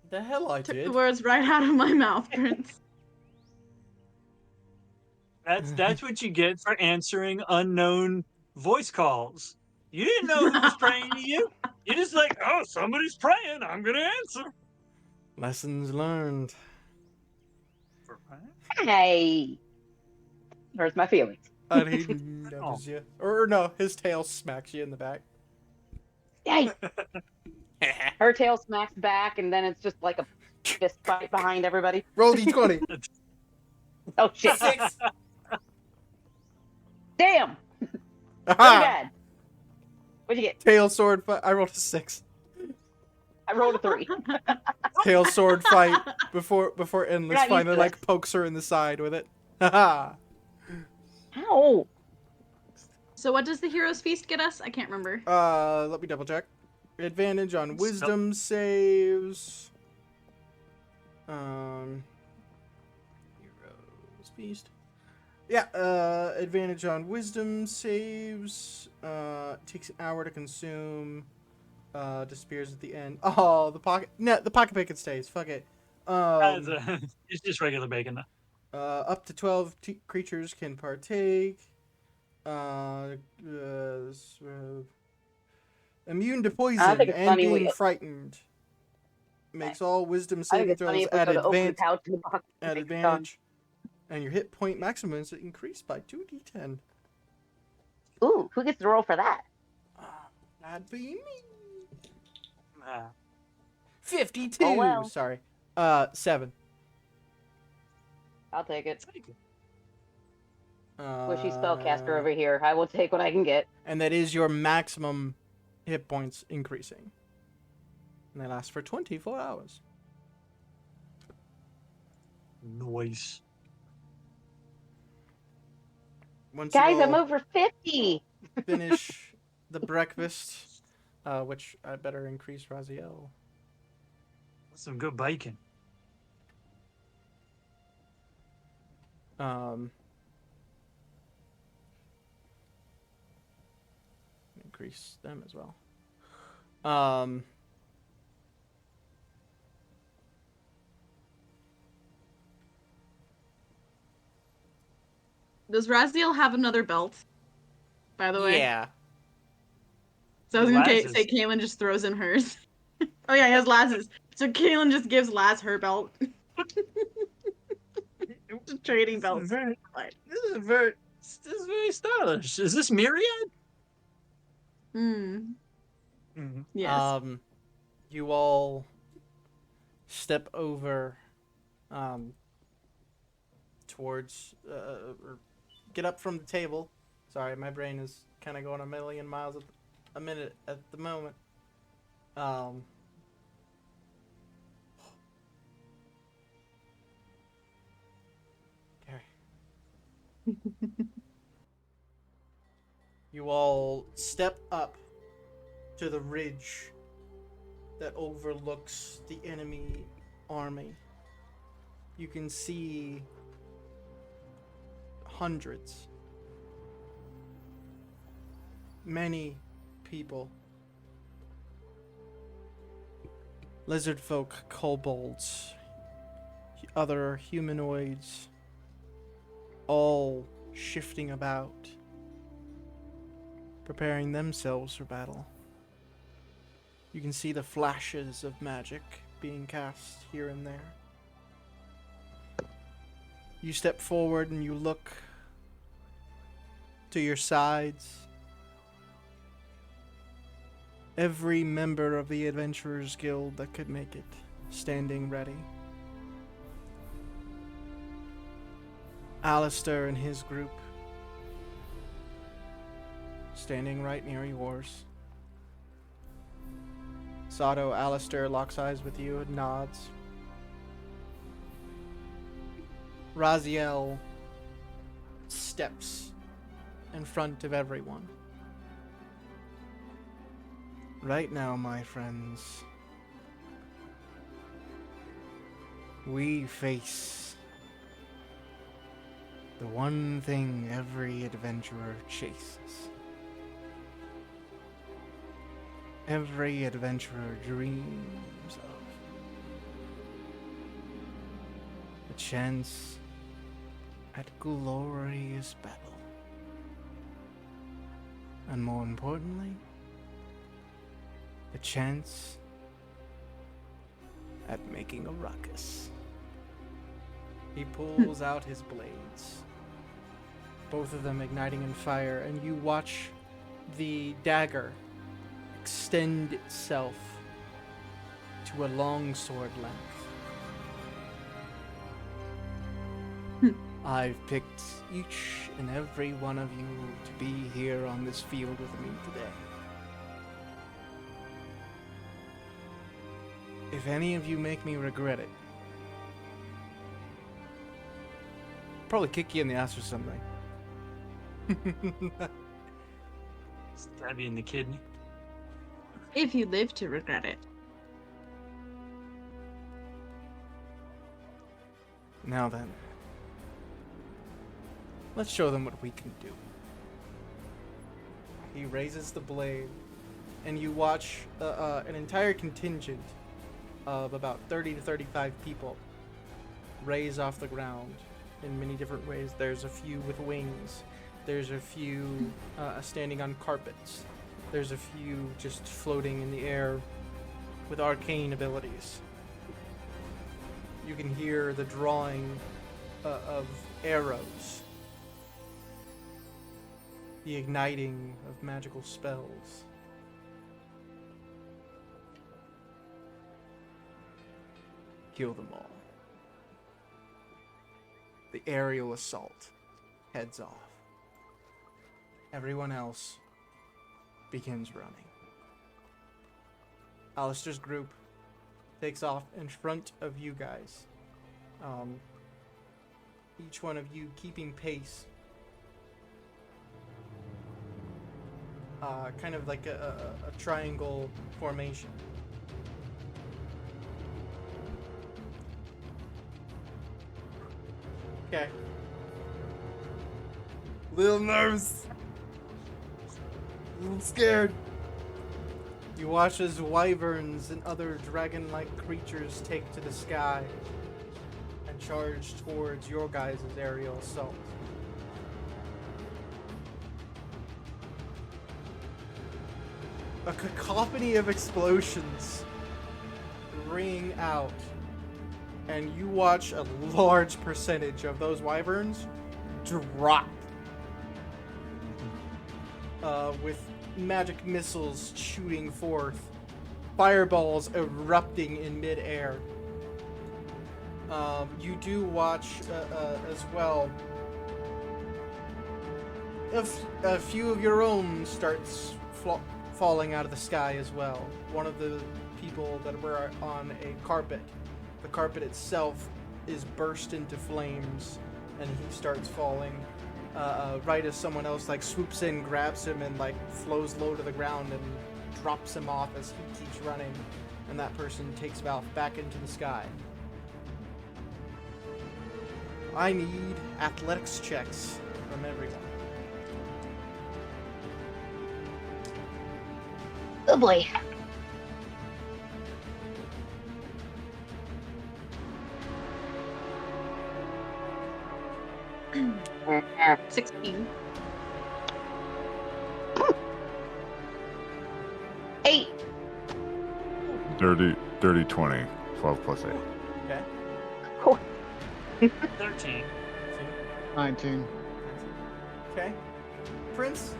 The hell I Took did. the words right out of my mouth, Prince. That's what you get for answering unknown voice calls. You didn't know who was praying to you. You just like, oh, somebody's praying. I'm gonna answer. Lessons learned. Hey, hurts my feelings. And he nudges you. Or no, his tail smacks you in the back. Hey, her tail smacks back, and then it's just like a fist fight behind everybody. Roll d20. Oh shit! 6. Damn. Really Aha! bad. What'd you get? Tail sword fight. I rolled a 6. I rolled a 3. Tail sword fight before Endless not used finally to like pokes her in the side with it. Haha. Ow. So what does the Hero's Feast get us? I can't remember. Let me double check. Advantage on wisdom saves. Hero's Feast. Yeah, advantage on wisdom saves. Takes an hour to consume. Disappears at the end. Oh, the pocket. No, the pocket bacon stays. Fuck it. It's just regular bacon. Up to 12 creatures can partake. Immune to I poison think it's and funny being frightened. Makes all wisdom I think saving it's funny throws if we at go to open the pouch in the box. at advantage. And your hit point maximum is increased by 2d10. Ooh, who gets to roll for that? That'd be me. 52. Oh, well. Sorry. 7. I'll take it. Uh, Wishy spellcaster over here. I will take what I can get. And that is your maximum hit points increasing. And they last for 24 hours. Noise. Once Guys, you I'm all over 50. finish the breakfast, which I better increase Raziel. That's some good bacon. Increase them as well. Does Raziel have another belt? By the way. Yeah. So I was gonna Laz's. say Kaylin just throws in hers. Oh yeah, he has Laz's. So Kaylin just gives Laz her belt. Just trading belts. This is very stylish. Is this Myriad? Hmm. Mm-hmm. Yes. You all step over towards or get up from the table. Sorry, my brain is kind of going a million miles a minute at the moment. Gary. You all step up to the ridge that overlooks the enemy army. You can see hundreds, many people, lizard folk, kobolds, other humanoids, all shifting about, preparing themselves for battle. You can see the flashes of magic being cast here and there. You step forward and you look to your sides. Every member of the Adventurers Guild that could make it, standing ready. Alistair and his group, standing right near yours. Sato, Alistair locks eyes with you and nods. Raziel steps in front of everyone. Right now, my friends, we face the one thing every adventurer chases. Every adventurer dreams of. A chance at glorious battle. And more importantly, a chance at making a ruckus. He pulls out his blades, both of them igniting in fire, and you watch the dagger extend itself to a long sword length. I've picked each and every one of you to be here on this field with me today. If any of you make me regret it, probably kick you in the ass or something. Stab you in the kidney. If you live to regret it. Now then, let's show them what we can do. He raises the blade, and you watch an entire contingent of about 30 to 35 people raise off the ground in many different ways. There's a few with wings. There's a few standing on carpets. There's a few just floating in the air with arcane abilities. You can hear the drawing of arrows, the igniting of magical spells. Kill them all. The aerial assault heads off. Everyone else begins running. Alistair's group takes off in front of you guys. Each one of you keeping pace. Kind of like a triangle formation. Okay. Little nervous. A little scared. You watch as wyverns and other dragon-like creatures take to the sky and charge towards your guys' aerial assault. A cacophony of explosions ring out, and you watch a large percentage of those wyverns drop with magic missiles shooting forth, fireballs erupting in midair. You do watch as well a few of your own starts falling out of the sky as well. One of the people that were on a carpet, the carpet itself is burst into flames, and he starts falling. Right as someone else like swoops in, grabs him, and like flows low to the ground and drops him off as he keeps running, and that person takes off back into the sky. I need athletics checks from everyone. Oh boy. Yeah. 16. 8. Dirty 20. 12 plus 8. Okay. Cool. 13. 19. Okay. Prince,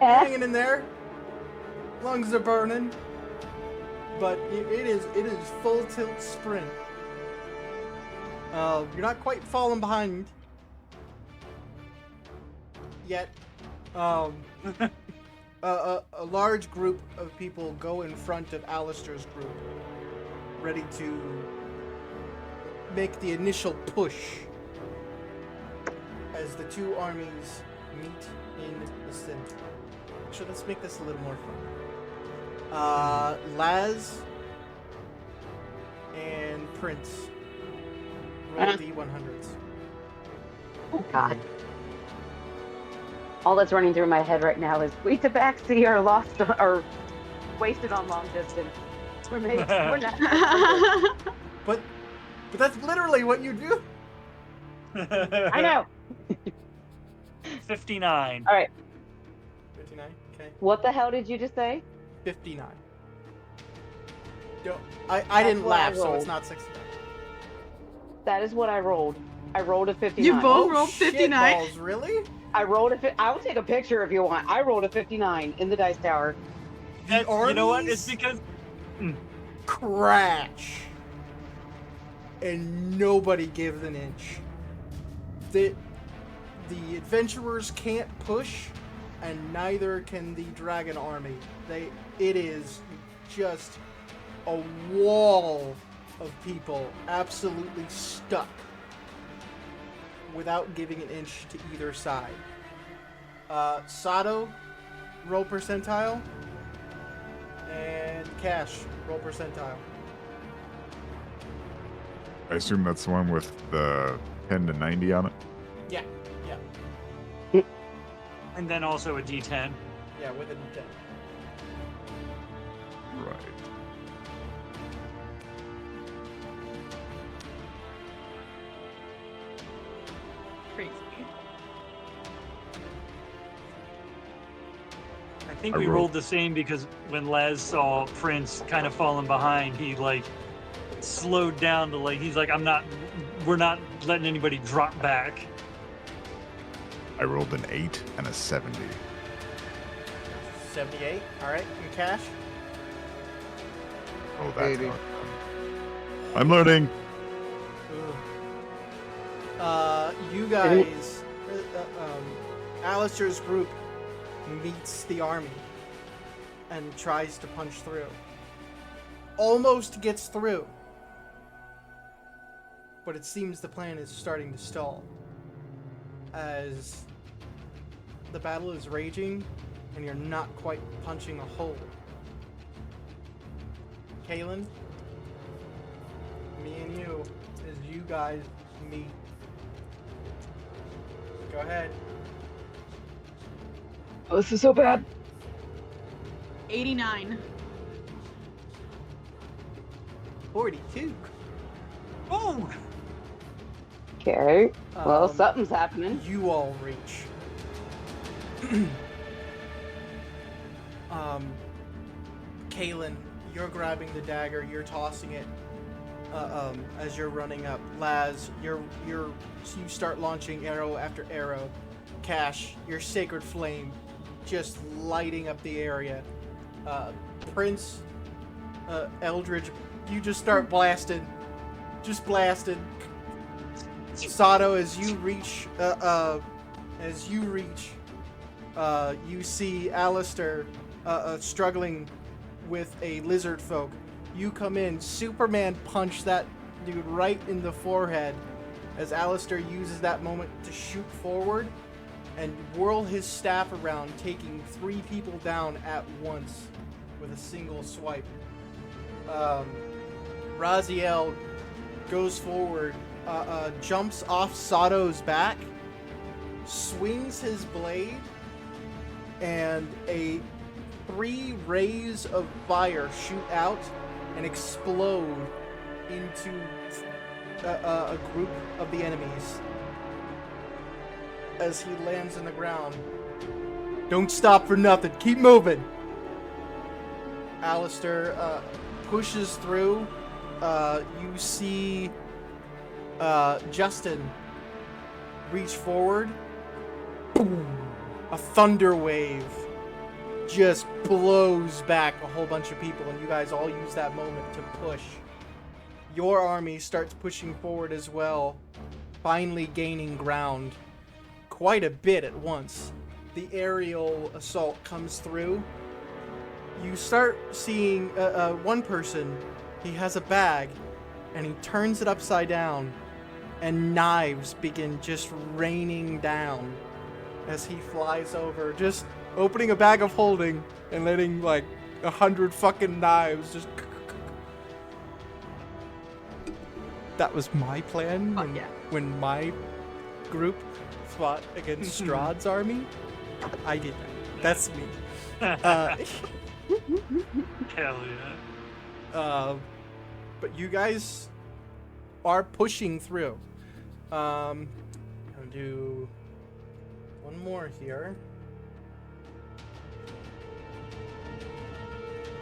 Yeah. hanging in there. Lungs are burning. But it is full tilt sprint. You're not quite falling behind yet. A large group of people go in front of Alistair's group, ready to make the initial push as the two armies meet in the center. Actually, let's make this a little more fun. Laz and Prince. Roll D100s. Oh God. All that's running through my head right now is we tabaxi are lost or wasted on long distance. We're not. But that's literally what you do. I know. 59. All right. 59. Okay. What the hell did you just say? 59. I didn't laugh, so it's not 69. That is what I rolled. I rolled a 59. You both rolled 59? Balls, really? I rolled I will take a picture if you want. I rolled a 59 in the dice tower. You know what? It's because crash, and nobody gives an inch. The adventurers can't push, and neither can the dragon army. It is just a wall of people absolutely stuck without giving an inch to either side. Sato, roll percentile. And Cash, roll percentile. I assume that's the one with the 10 to 90 on it? Yeah. and then also a D10. Yeah, with a D10. Right. Crazy. I think we rolled the same because when Les saw Prince kind of falling behind, he slowed down to he's like, we're not letting anybody drop back. I rolled an 8 and a 70. 78. All right, and Cash. Oh, that's 80. hard. I'm learning. You guys, Alistair's group meets the army and tries to punch through. Almost gets through, but it seems the plan is starting to stall as the battle is raging and you're not quite punching a hole. Kaylin, me and you, as you guys meet. Go ahead. Oh, this is so bad. 89. 42. Oh! Okay. Well, something's happening. You all reach. Kaylin, you're grabbing the dagger, you're tossing it as you're running up. Laz, you start launching arrow after arrow. Cash, your sacred flame just lighting up the area. Prince, Eldridge, you just start blasting. Just blasted. Sato, as you reach, you see Alistair struggling with a lizard folk. You come in, Superman punch that dude right in the forehead as Alistair uses that moment to shoot forward and whirl his staff around, taking 3 people down at once with a single swipe. Raziel goes forward, jumps off Sato's back, swings his blade, and 3 rays of fire shoot out and explode into a group of the enemies. As he lands on the ground, don't stop for nothing, keep moving. Alistair pushes through. You see Justin reach forward. Boom! A thunder wave just blows back a whole bunch of people, and you guys all use that moment to push. Your army starts pushing forward as well, finally gaining ground quite a bit at once. The aerial assault comes through. You start seeing one person. He has a bag, and he turns it upside down, and knives begin just raining down as he flies over, just opening a bag of holding and letting 100 fucking knives just. That was my plan when my group fought against Strahd's army. I did that. That's me. Hell yeah. But you guys are pushing through. I'll do one more here.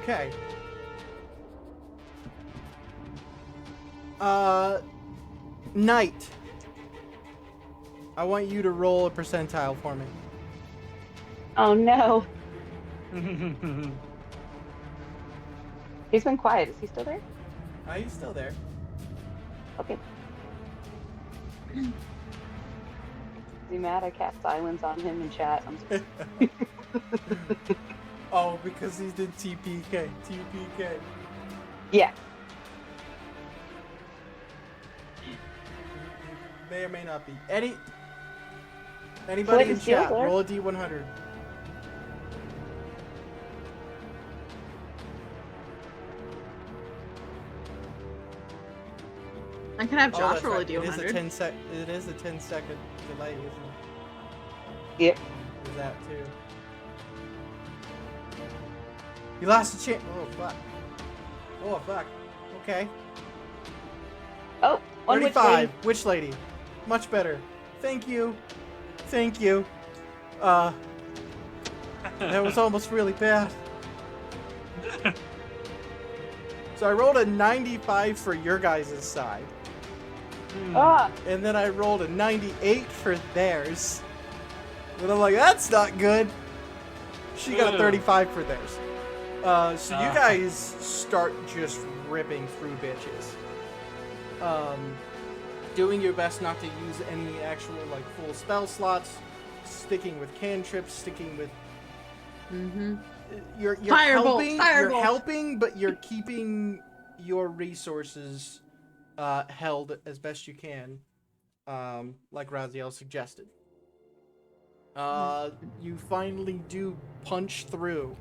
Okay. Knight. I want you to roll a percentile for me. Oh no. He's been quiet. Is he still there? He's still there. Okay. Is he mad? I cast silence on him in chat. I'm sorry. Oh, because he did TPK. TPK. Yeah. May or may not be. Anybody in chat, roll a D100. I can have Josh roll a D100. D100. It is a 10-second delay, isn't it? Yep. There's that too. You lost a chance. Oh fuck. Oh fuck. Okay. Oh, 35. Witch lady. Much better. Thank you. Thank you. That was almost really bad. So I rolled a 95 for your guys' side. And then I rolled a 98 for theirs. And I'm like, that's not good. She got a 35 for theirs. So you guys start just ripping through bitches. Doing your best not to use any actual like full spell slots. Sticking with cantrips, sticking with... You're helping, you're helping, but you're keeping your resources held as best you can, like Raziel suggested. You finally do punch through.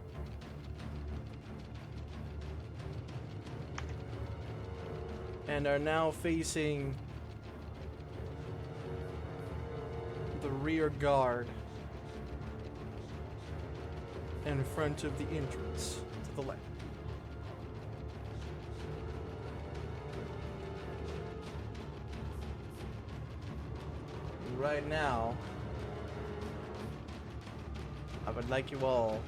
And are now facing the rear guard in front of the entrance to the left. Right now, I would like you all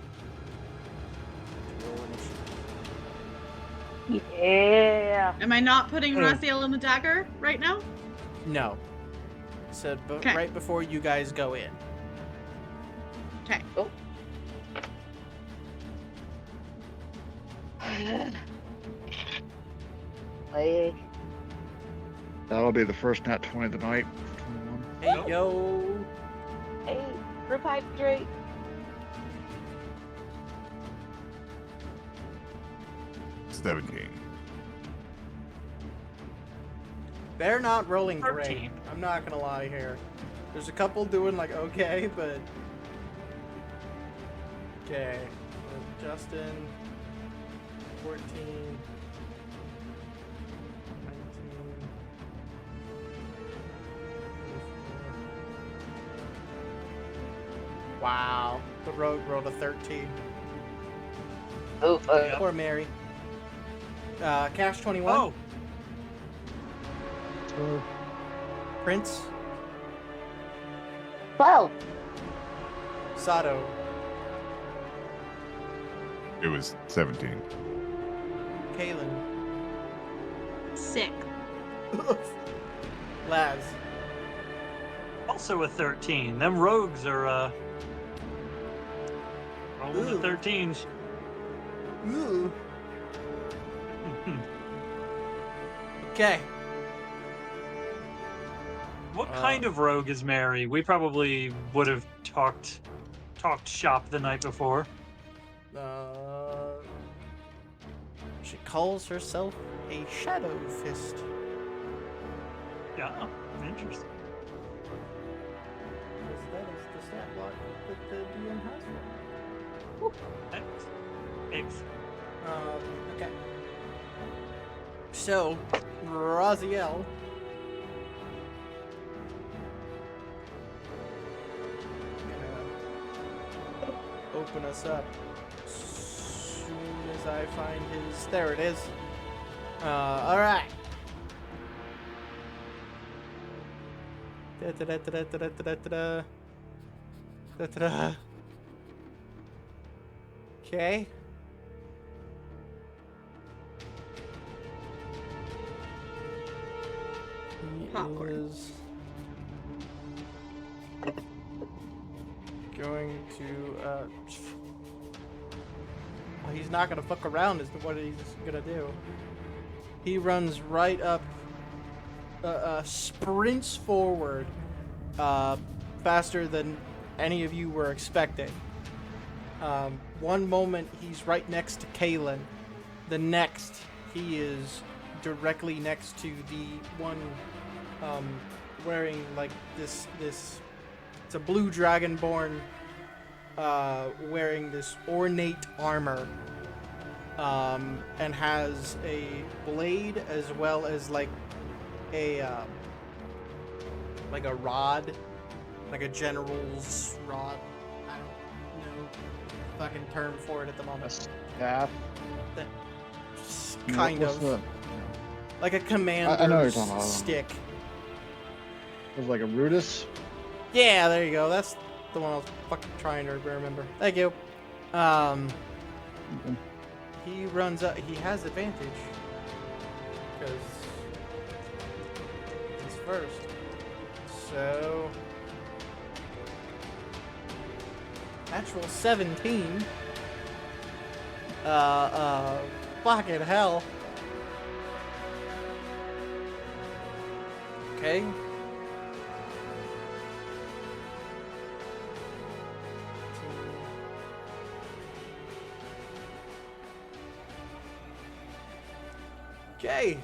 to roll initiative. Yeah. Am I not putting Raziel in the dagger right now? No. So, right before you guys go in. Okay. Oh. Like, That'll be the first nat 20 of the night. 21. Hey, yo. hey, group hydrate. They're not rolling 13. great. I'm not gonna lie here. There's a couple doing like okay, but okay. Justin, 14, 19. Wow, the rogue rolled a 13. Oh, Poor Mary. Cash 21. Oh, Prince. 12. Sato. It was 17. Kaylin. Sick. Laz. also a 13. Them rogues are rolling the 13s. Ooh. Okay. What kind of rogue is Mary? We probably would have talked shop the night before. She calls herself a Shadow Fist. Yeah, interesting. That is the stat block that the DM has for. Excellent. Okay. So, Raziel. Gonna open us up as soon as I find his. There it is. Alright. Okay. He Popcorn. is going to, well, he's not gonna fuck around is what he's gonna do. He runs right up, sprints forward, faster than any of you were expecting. One moment he's right next to Kalen. The next he is directly next to the one wearing like this it's a blue dragonborn wearing this ornate armor and has a blade as well as like a rod, like a general's rod. I don't know fucking term for it at the moment. Staff. Kind What's of the- like a I know what commander's you're talking about. stick. It was like a Rudis. Yeah, there you go. That's the one I was fucking trying to remember. Thank you. He runs up. He has advantage because he's first. So natural 17. Fucking hell. Okay. Okay.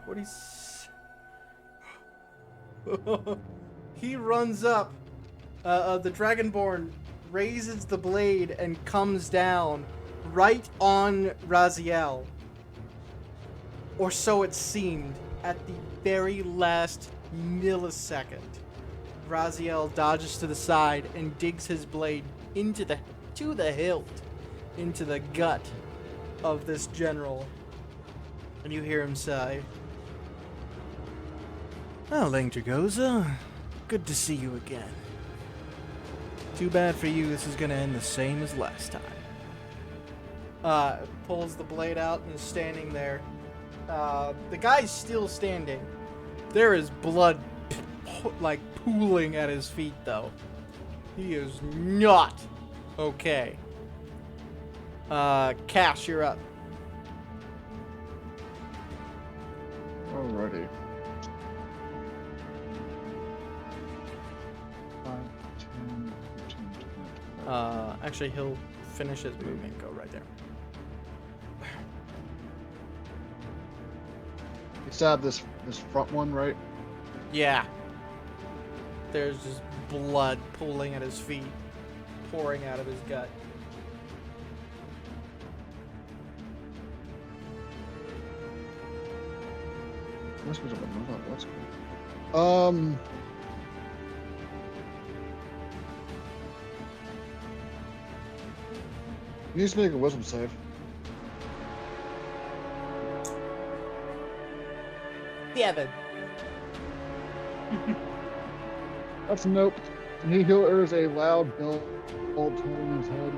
What he's... He runs up. The Dragonborn raises the blade and comes down right on Raziel. Or so it seemed at the very last millisecond. Raziel dodges to the side and digs his blade to the hilt, into the gut of this general. And you hear him sigh. Well, Langdragoza, good to see you again. Too bad for you, this is gonna end the same as last time. Pulls the blade out and is standing there. The guy's still standing. There is blood, like, pooling at his feet, though. He is not okay. Cash, you're up. Alrighty. 5, 10, 15, 20. Actually, he'll finish his movement. Go right there. You stabbed this front one, right? Yeah. There's just blood pooling at his feet, pouring out of his gut. This was a good one. That's cool. You need to make a wisdom save. Devin. That's a nope. He hears a loud bell tone in his head.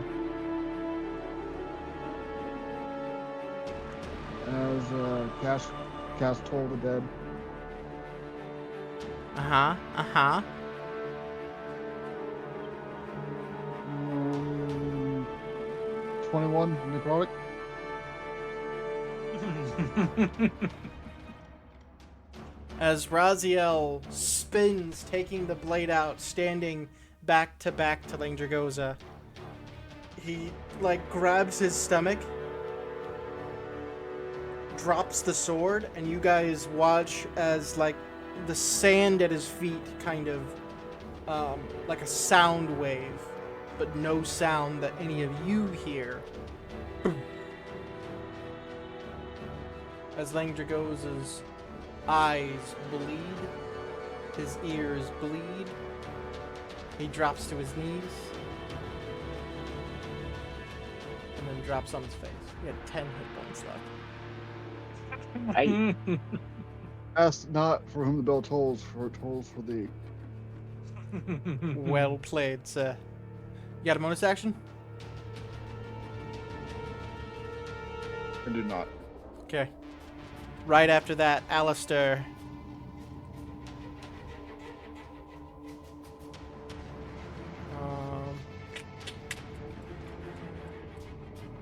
As Cass told the dead. Uh-huh. Uh-huh. 21 necrotic. As Raziel spins, taking the blade out, standing back to Langdragoza, he, like, grabs his stomach, drops the sword, and you guys watch as, like, the sand at his feet kind of, like a sound wave, but no sound that any of you hear. As Langdragos's eyes bleed, his ears bleed, he drops to his knees, and then drops on his face. He had 10 hit points left. Right. Ask not for whom the bell tolls, for it tolls for thee. Well played, sir. You got a bonus action? I do not. Okay. Right after that, Alistair.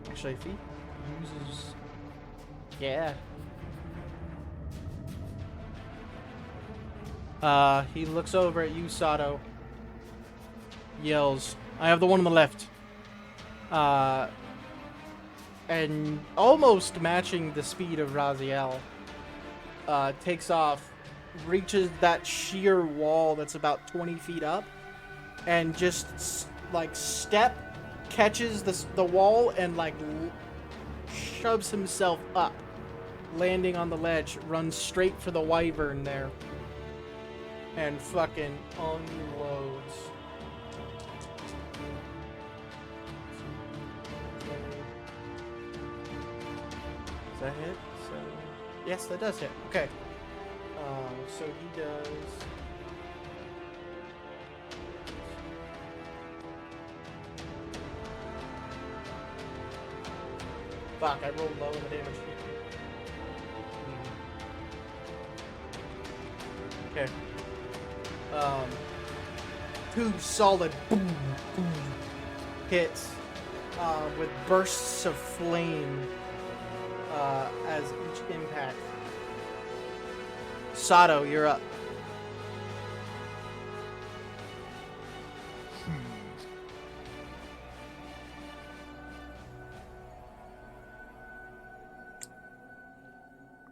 Actually, if he uses... Yeah. He looks over at you, Sato. Yells, I have the one on the left. And almost matching the speed of Raziel, takes off, reaches that sheer wall that's about 20 feet up, and just catches the wall and shoves himself up, landing on the ledge, runs straight for the wyvern there, and fucking unloads. Does that hit? So, yes, that does hit. Okay. So he does. Fuck, I rolled low in the damage. Okay. 2 solid boom, boom hits with bursts of flame as each impact. Sato, you're up.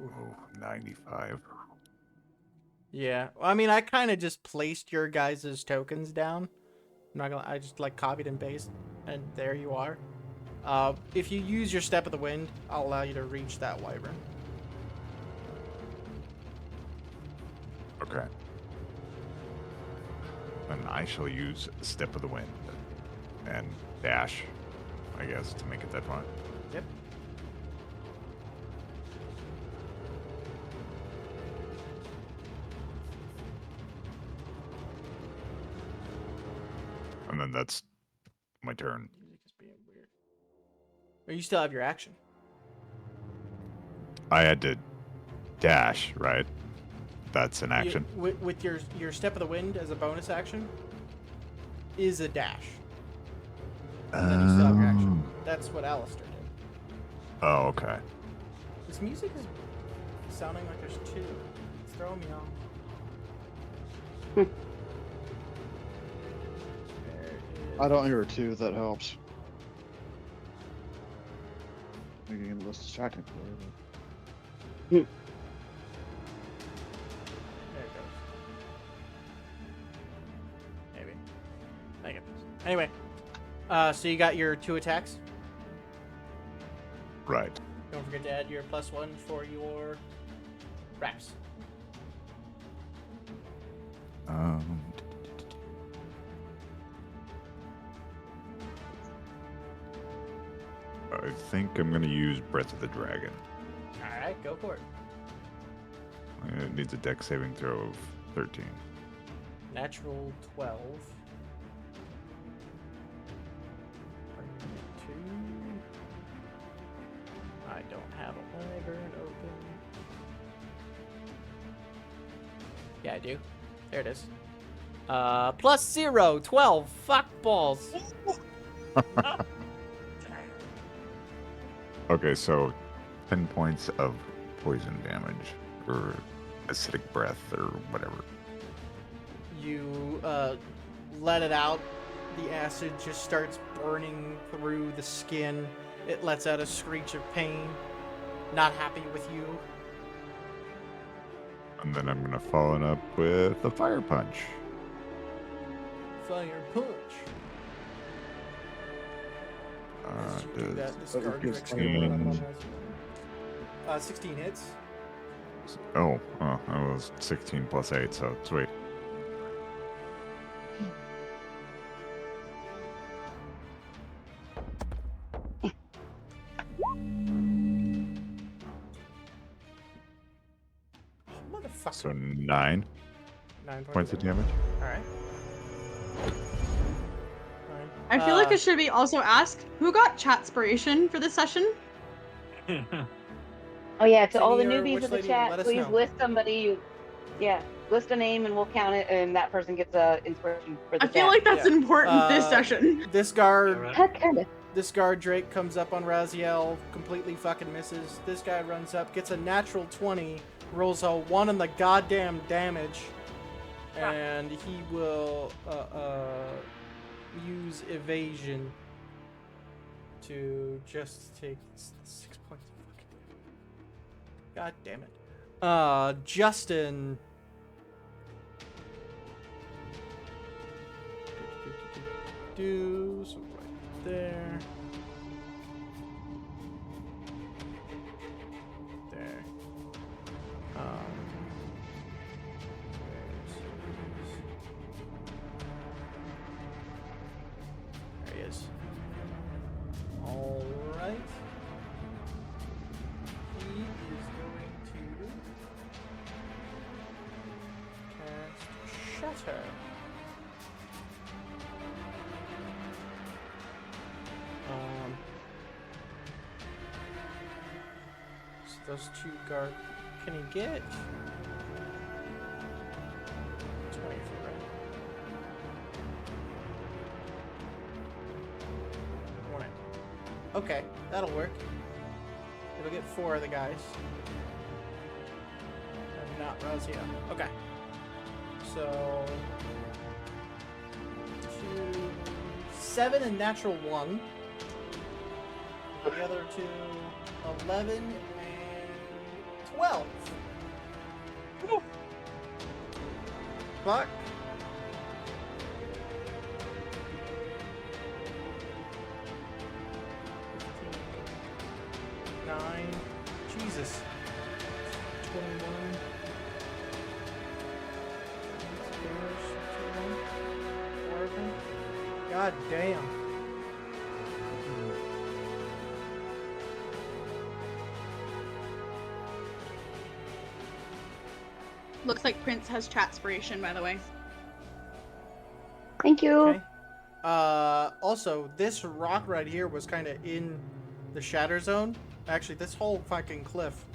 Ooh, 95. Yeah, I mean, I kind of just placed your guys' tokens down. I'm not gonna. I just copied and pasted, and there you are. If you use your Step of the Wind, I'll allow you to reach that wyvern. Okay. And I shall use Step of the Wind and dash, I guess, to make it that far. Yep. And then that's my turn. Music is being weird. Or you still have your action. I had to dash, right? That's an action. With your Step of the Wind as a bonus action is a dash. And then you still have your action. That's what Alistair did. Oh, okay. This music is sounding like there's 2. It's throwing me off. There is... I don't hear a 2, if that helps. Making it less distracting. There it goes. Maybe. I get this. Anyway, so you got your 2 attacks. Right. Don't forget to add your +1 for your wraps. I think I'm gonna use Breath of the Dragon. Alright, go for it. It needs a dex saving throw of 13. Natural 12. Two. I don't have a wyvern open. Yeah, I do. There it is. +0, 12. Fuck balls. Okay, so 10 points of poison damage, or acidic breath, or whatever. You let it out. The acid just starts burning through the skin. It lets out a screech of pain. Not happy with you. And then I'm gonna follow it up with a fire punch. Fire punch. As you do that, discard your 16. 16 hits. Oh, that was 16 plus 8, so sweet. Motherfucker. So 9 points of damage. Alright. I feel like it should be also asked, who got chatspiration for this session? Oh yeah, to all the Senior, newbies which of the lady, chat, let us please know. list somebody. List a name and we'll count it, and that person gets a inspiration for the I chat. feel like that's Yeah. important this session. This guard, Alright. Kind of. this guard Drake comes up on Raziel, completely fucking misses. This guy runs up, gets a natural 20, rolls a 1 on the goddamn damage, and he will use evasion to just take 6 points of fucking damage. God damn it. Justin. So right there. There. There he is. All right. He is going to cast Shatter. So those two guard. Can he get 20 for right? Warning. Okay, that'll work. It'll get 4 of the guys. And not Razia. Okay. So 2, 7 and natural 1. The other two, 11 and 12. Woo. Fuck. 9. Jesus. 21. God damn. Looks like Prince has chatspiration, by the way. Thank you. Okay. Also, this rock right here was kind of in the shatter zone. Actually, this whole fucking cliff.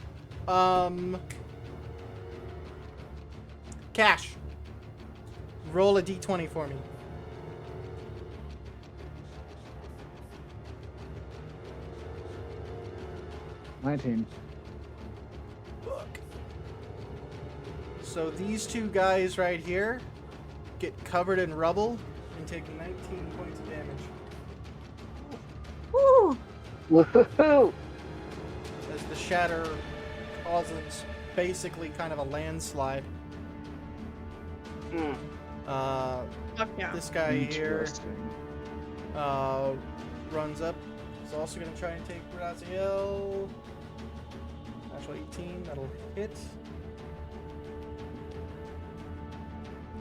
Cash. Roll a d20 for me. $19. Fuck. So these two guys right here get covered in rubble and take 19 points of damage. Woo! Woohoo! As the shatter causes basically kind of a landslide. Mm. Fuck yeah. This guy here Interesting. runs up. He's also going to try and take Raziel. Natural 18, that'll hit.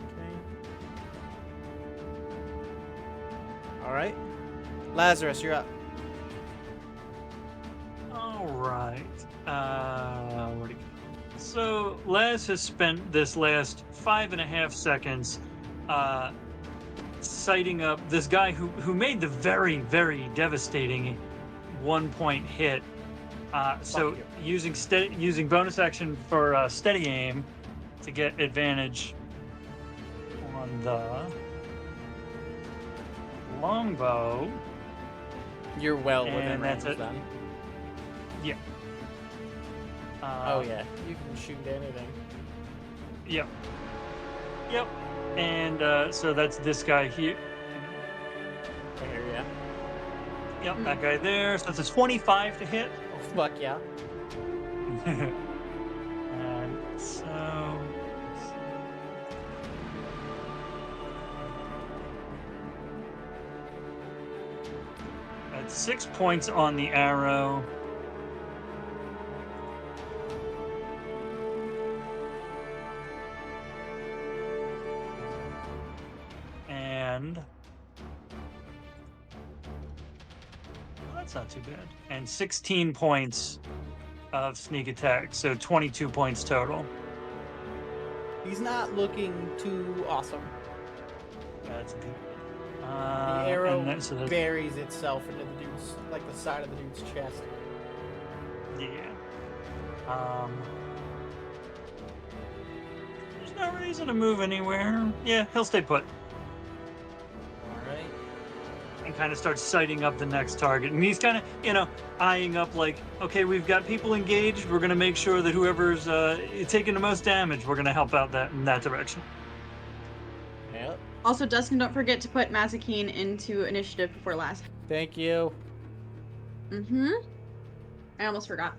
Okay. Alright. Lazarus, you're up. Alright. Where'd he go? So, Laz has spent this last 5.5 seconds sighting up this guy who made the very, very devastating 1-point hit. So using bonus action for steady aim to get advantage on the longbow. You're well within And range that's it. then. Yeah. Oh yeah, you can shoot anything. Yep. Yep. And so that's this guy here. I hear ya. Yep, that guy there. So it's a 25 to hit. Oh fuck yeah. And so. That's 6 points on the arrow. not too bad. And 16 points of sneak attack, so 22 points total. He's not looking too awesome. That's good. The arrow so that's, buries itself into the dude's, like the side of the dude's chest. yeah. There's no reason to move anywhere. Yeah, he'll stay put. Alright. And kind of starts sighting up the next target. And he's kind of, eyeing up like, okay, we've got people engaged. We're going to make sure that whoever's taking the most damage, we're going to help out in that direction. Yep. Also, Dustin, don't forget to put Mazikeen into initiative before last. Thank you. Mm-hmm. I almost forgot.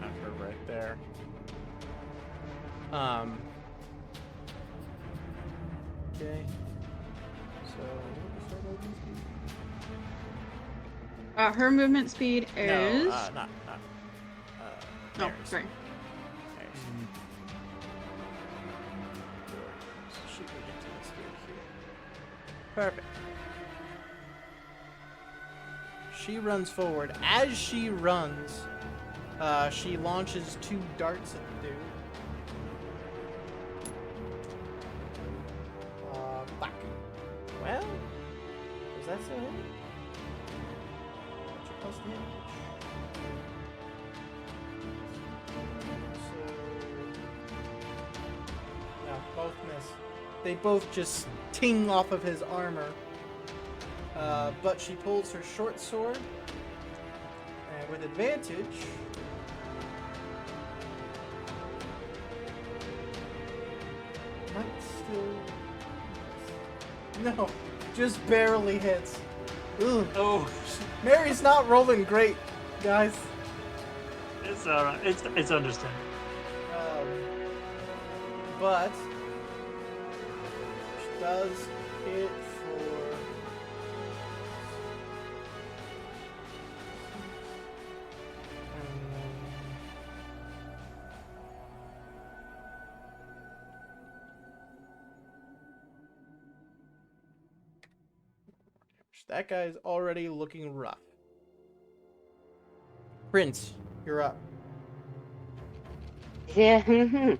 Have her right there. Okay. So, Her movement speed is... No, not. Oh, Mary's. sorry. Mary's. So she can get to this dude here. Perfect. She runs forward. As she runs, she launches 2 darts at the dude. Back. Well, does that still hit? What's your plus damage? No, both miss. They both just ting off of his armor. But she pulls her short sword, and with advantage, might still... No, just barely hits. Ugh. Oh, Mary's not rolling great, guys. it's all right. It's understandable. But she does hit for... That guy's already looking rough. Prince, you're up. Yeah. Okay.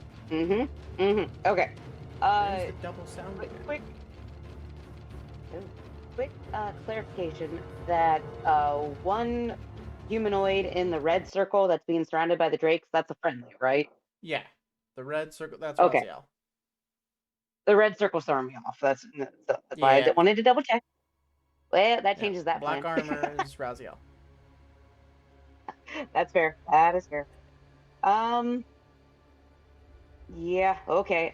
There's the double sound again. Quick clarification that one humanoid in the red circle that's being surrounded by the drakes, that's a friendly, right? Yeah, the red circle. That's Okay. Raziel. The red circle's throwing me off. That's why I wanted to double check. Well, that changes that Black plan. armor is Raziel. That's fair. That is fair. Yeah, okay.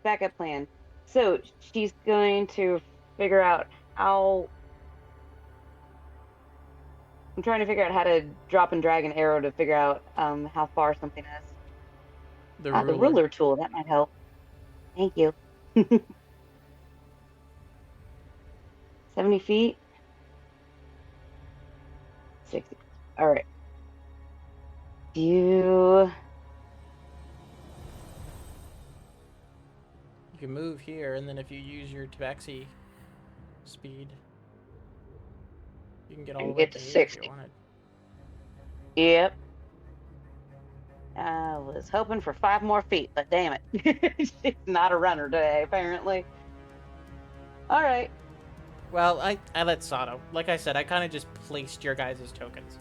Backup plan. So she's going to figure out how... I'm trying to figure out how to drop and drag an arrow to figure out how far something is. The The ruler tool, that might help. Thank you. 70 feet? 60. All right. You can move here, and then if you use your tabaxi speed, you can get all the way to here 60. if you wanted. Yep. I was hoping for 5 more feet, but damn it. She's not a runner today, apparently. All right. Well, I let Sato. Like I said, I kind of just placed your guys' tokens.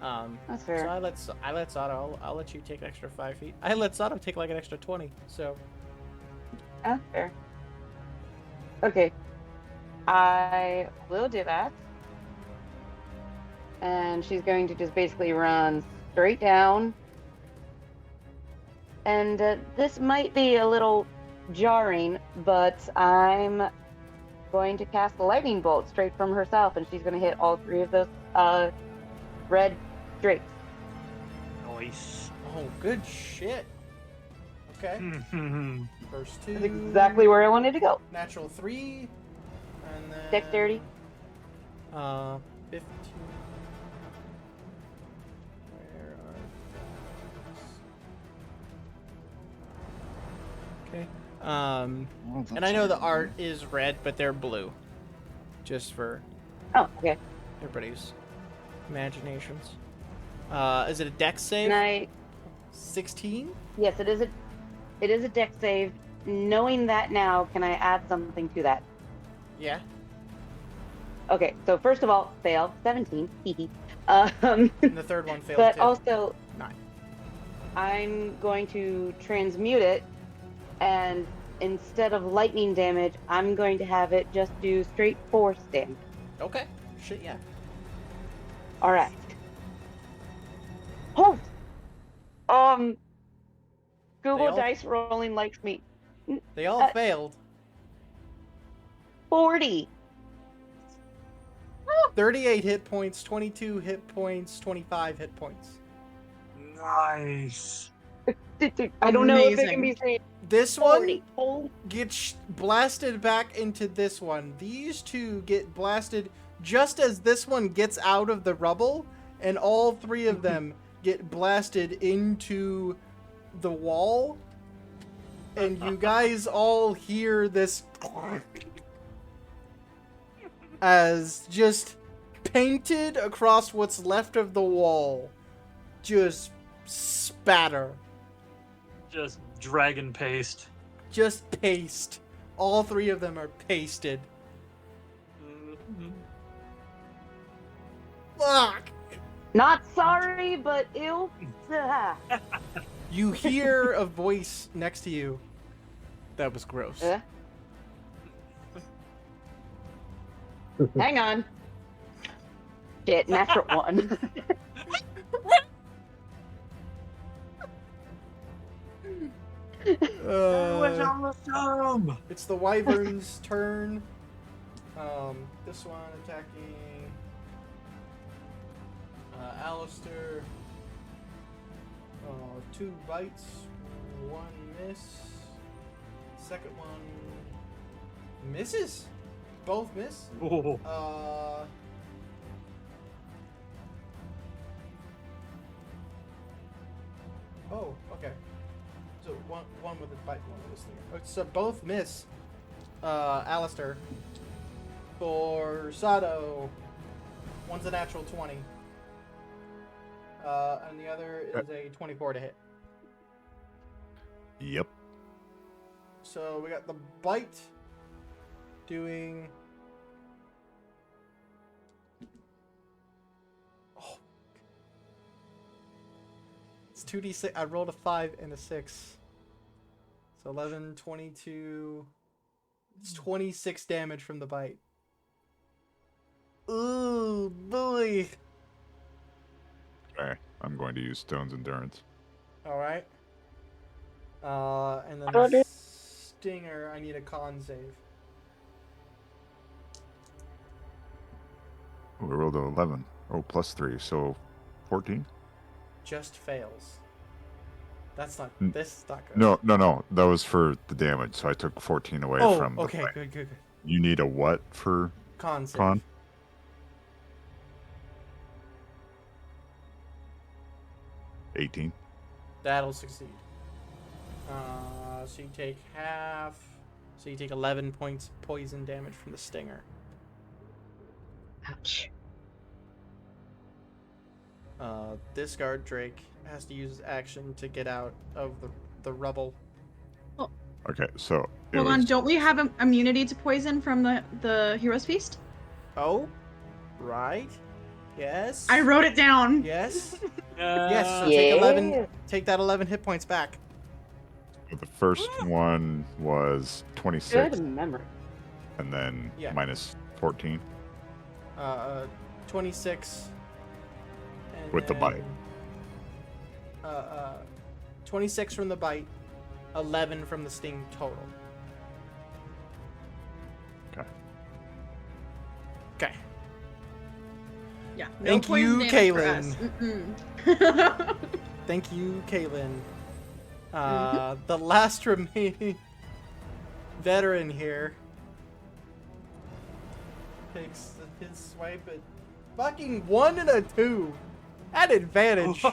That's fair. So I let Sato. I'll let you take an extra 5 feet. I let Sato take like an extra 20. So. That's fair. Okay. I will do that. And she's going to just basically run straight down. And this might be a little jarring, but I'm going to cast a lightning bolt straight from herself, and she's going to hit all 3 of those red drakes. Nice. Oh, good shit. Okay. First 2. That's exactly where I wanted to go. Natural 3. And then... Dexterity. 15. Where are those? Okay. And I know the art is red, but they're blue. Just for Oh, okay. everybody's imaginations. Is it a dex save? And 16? yes, it is a deck save. Knowing that now, can I add something to that? Yeah. Okay, so first of all, failed 17. And the third one failed but too. also 9. I'm going to transmute it, and instead of lightning damage, I'm going to have it just do straight force damage. Okay. Shit, yeah. All right. Oh, Google all- Dice rolling likes me. They all failed. 40. 38 hit points, 22 hit points, 25 hit points. Nice. I don't know if it Amazing. can be saved. This 40. one Holy gets blasted back into this one. These two get blasted just as this one gets out of the rubble, and all three of them get blasted into the wall. And you guys all hear this as just painted across what's left of the wall. Just spatter. Just dragon paste. Just paste. All three of them are pasted. Mhm. Fuck! Not sorry, but ew. You hear a voice next to you. That was gross. Hang on. Shit, natural one. It's the wyvern's turn. This one attacking Alistair. 2 bites, 1 miss. Second one misses. Both miss. Oh. Oh, okay. So one with a bite, one with a stinger. So both miss. Alistair. For Sato, one's a natural 20. And the other is a 24 to hit. Yep. So we got the bite doing. Oh. It's 2d6. I rolled a 5 and a 6. So 11, 22. It's 26 damage from the bite. Ooh, boy. Okay, I'm going to use Stone's Endurance. Alright. And then the stinger, I need a con save. Oh, we rolled a 11. Oh, plus 3, so 14? Just fails. That's not. N- This is not good. No. That was for the damage, so I took 14 away from the okay, fight. good. You need a what for Con save. con? 18. That'll succeed. So you take half. So you take 11 points poison damage from the stinger. Ouch. This guard Drake has to use his action to get out of the rubble. Okay, so Hold on, don't we have immunity to poison from the Hero's Feast? Oh, right. Yes. I wrote it down. Yes. Yeah. Yes. So take 11. Take that 11 hit points back. the first one was 26, Good memory. and then Yeah. minus 14. 26. And With the bite. 26 from the bite, 11 from the sting total. Okay. Okay. Yeah. Thank poison you, damage for Kaylin. us. Mm-mm. Thank you, Kaylin. The last remaining veteran here takes his swipe at fucking 1 and a 2 at advantage.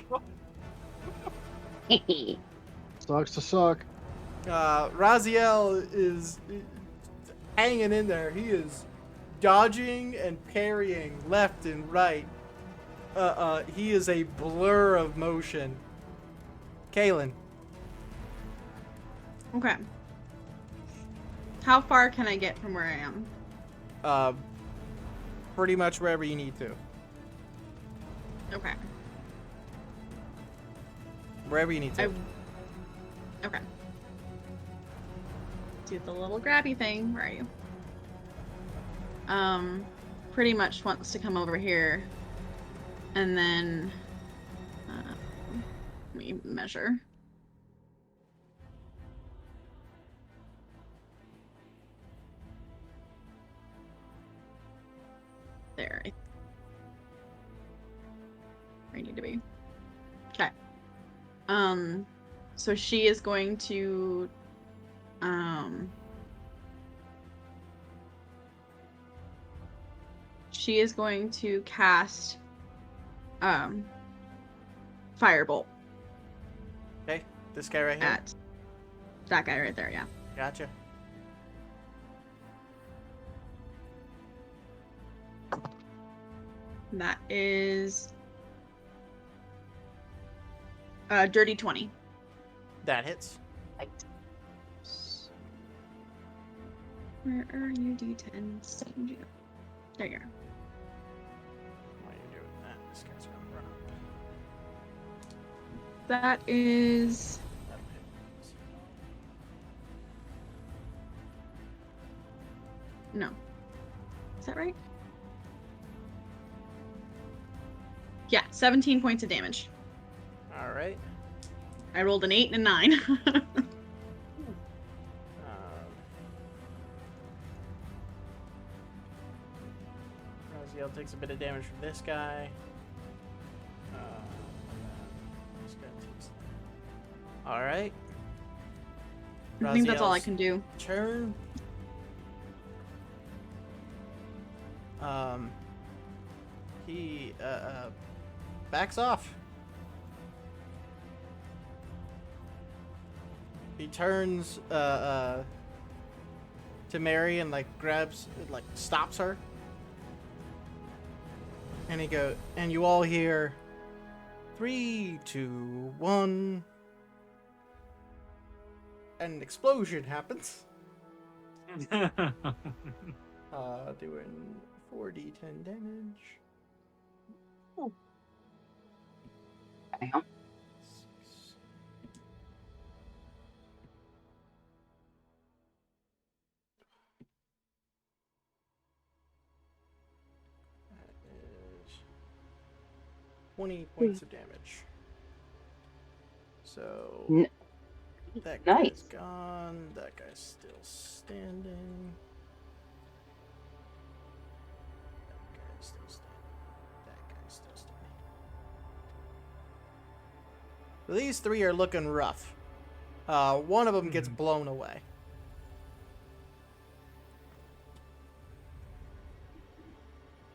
Sucks to suck. Raziel is hanging in there. He is dodging and parrying left and right. He is a blur of motion. Kaylin. Okay. How far can I get from where I am? Pretty much wherever you need to. Okay. Wherever you need to. Okay. Do the little grabby thing. Where are you? Pretty much wants to come over here. And then, let me measure. There. Where I need to be. Okay. So she is going to, cast, Firebolt. Okay, this guy right here. At that guy right there, yeah. Gotcha. That is dirty 20. That hits. Where are you, D10s? There you are. While you're doing that, this guy's gonna run up. That is That'll hit. no. Is that right? Yeah, 17 points of damage. All right. I rolled an 8 and a 9. Raziel takes a bit of damage from this guy. This guy takes that. All right. I think that's all I Raziel's can do. Turn. He backs off. He turns to Mary and like grabs, like stops her. And he go, and you all hear 3, 2, 1. And an explosion happens. Doing 4d10 damage. Damn. That is 20 points of damage. So that guy's Nice. gone. That guy's still standing. That guy's still standing. That guy's still standing. These three are looking rough. One of them gets blown away.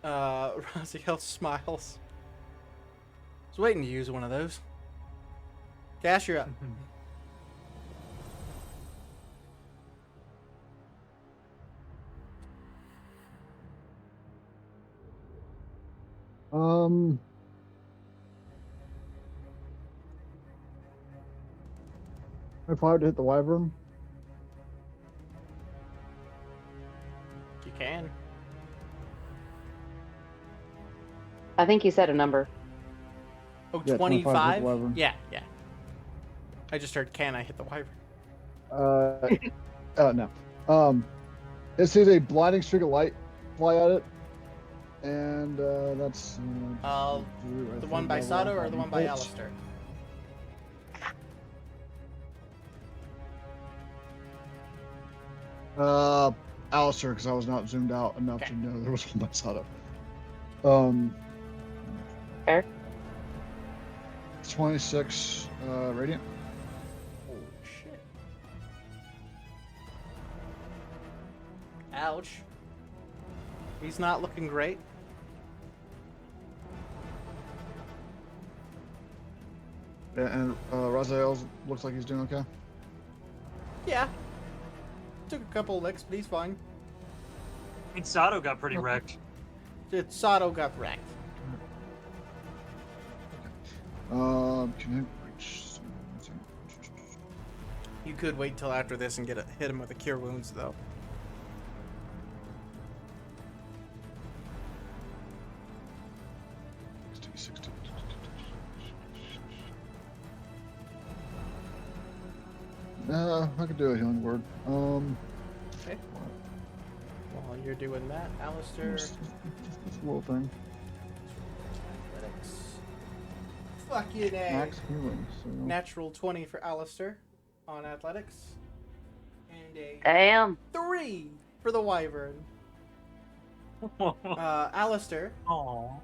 Raziel smiles. I was waiting to use one of those. Cash, you're up. If I were to hit the wyvern, You can. I think you said a number. Oh, Yeah, 25 hit the 25? wyvern. Yeah, yeah. I just heard, can I hit the wyvern? no. It sees a blinding streak of light fly at it, and that's The one by Sato or the one by Alistair? Alistair, because I was not zoomed out enough Okay. to know there was one by Sato. Fair. 26 radiant. Holy shit. Ouch. He's not looking great. And Raziel looks like he's doing okay. Yeah. Took a couple licks, but he's fine. I mean, Sato got pretty wrecked. Sato got wrecked. Can I reach? You could wait till after this and hit him with a cure wounds, though. I could do a healing word. Okay. While you're doing that, Alistair. Just a little thing. Athletics. Fucking A. Max healing. So. Natural 20 for Alistair on athletics. And a Damn. 3 for the wyvern. Alistair, Aww.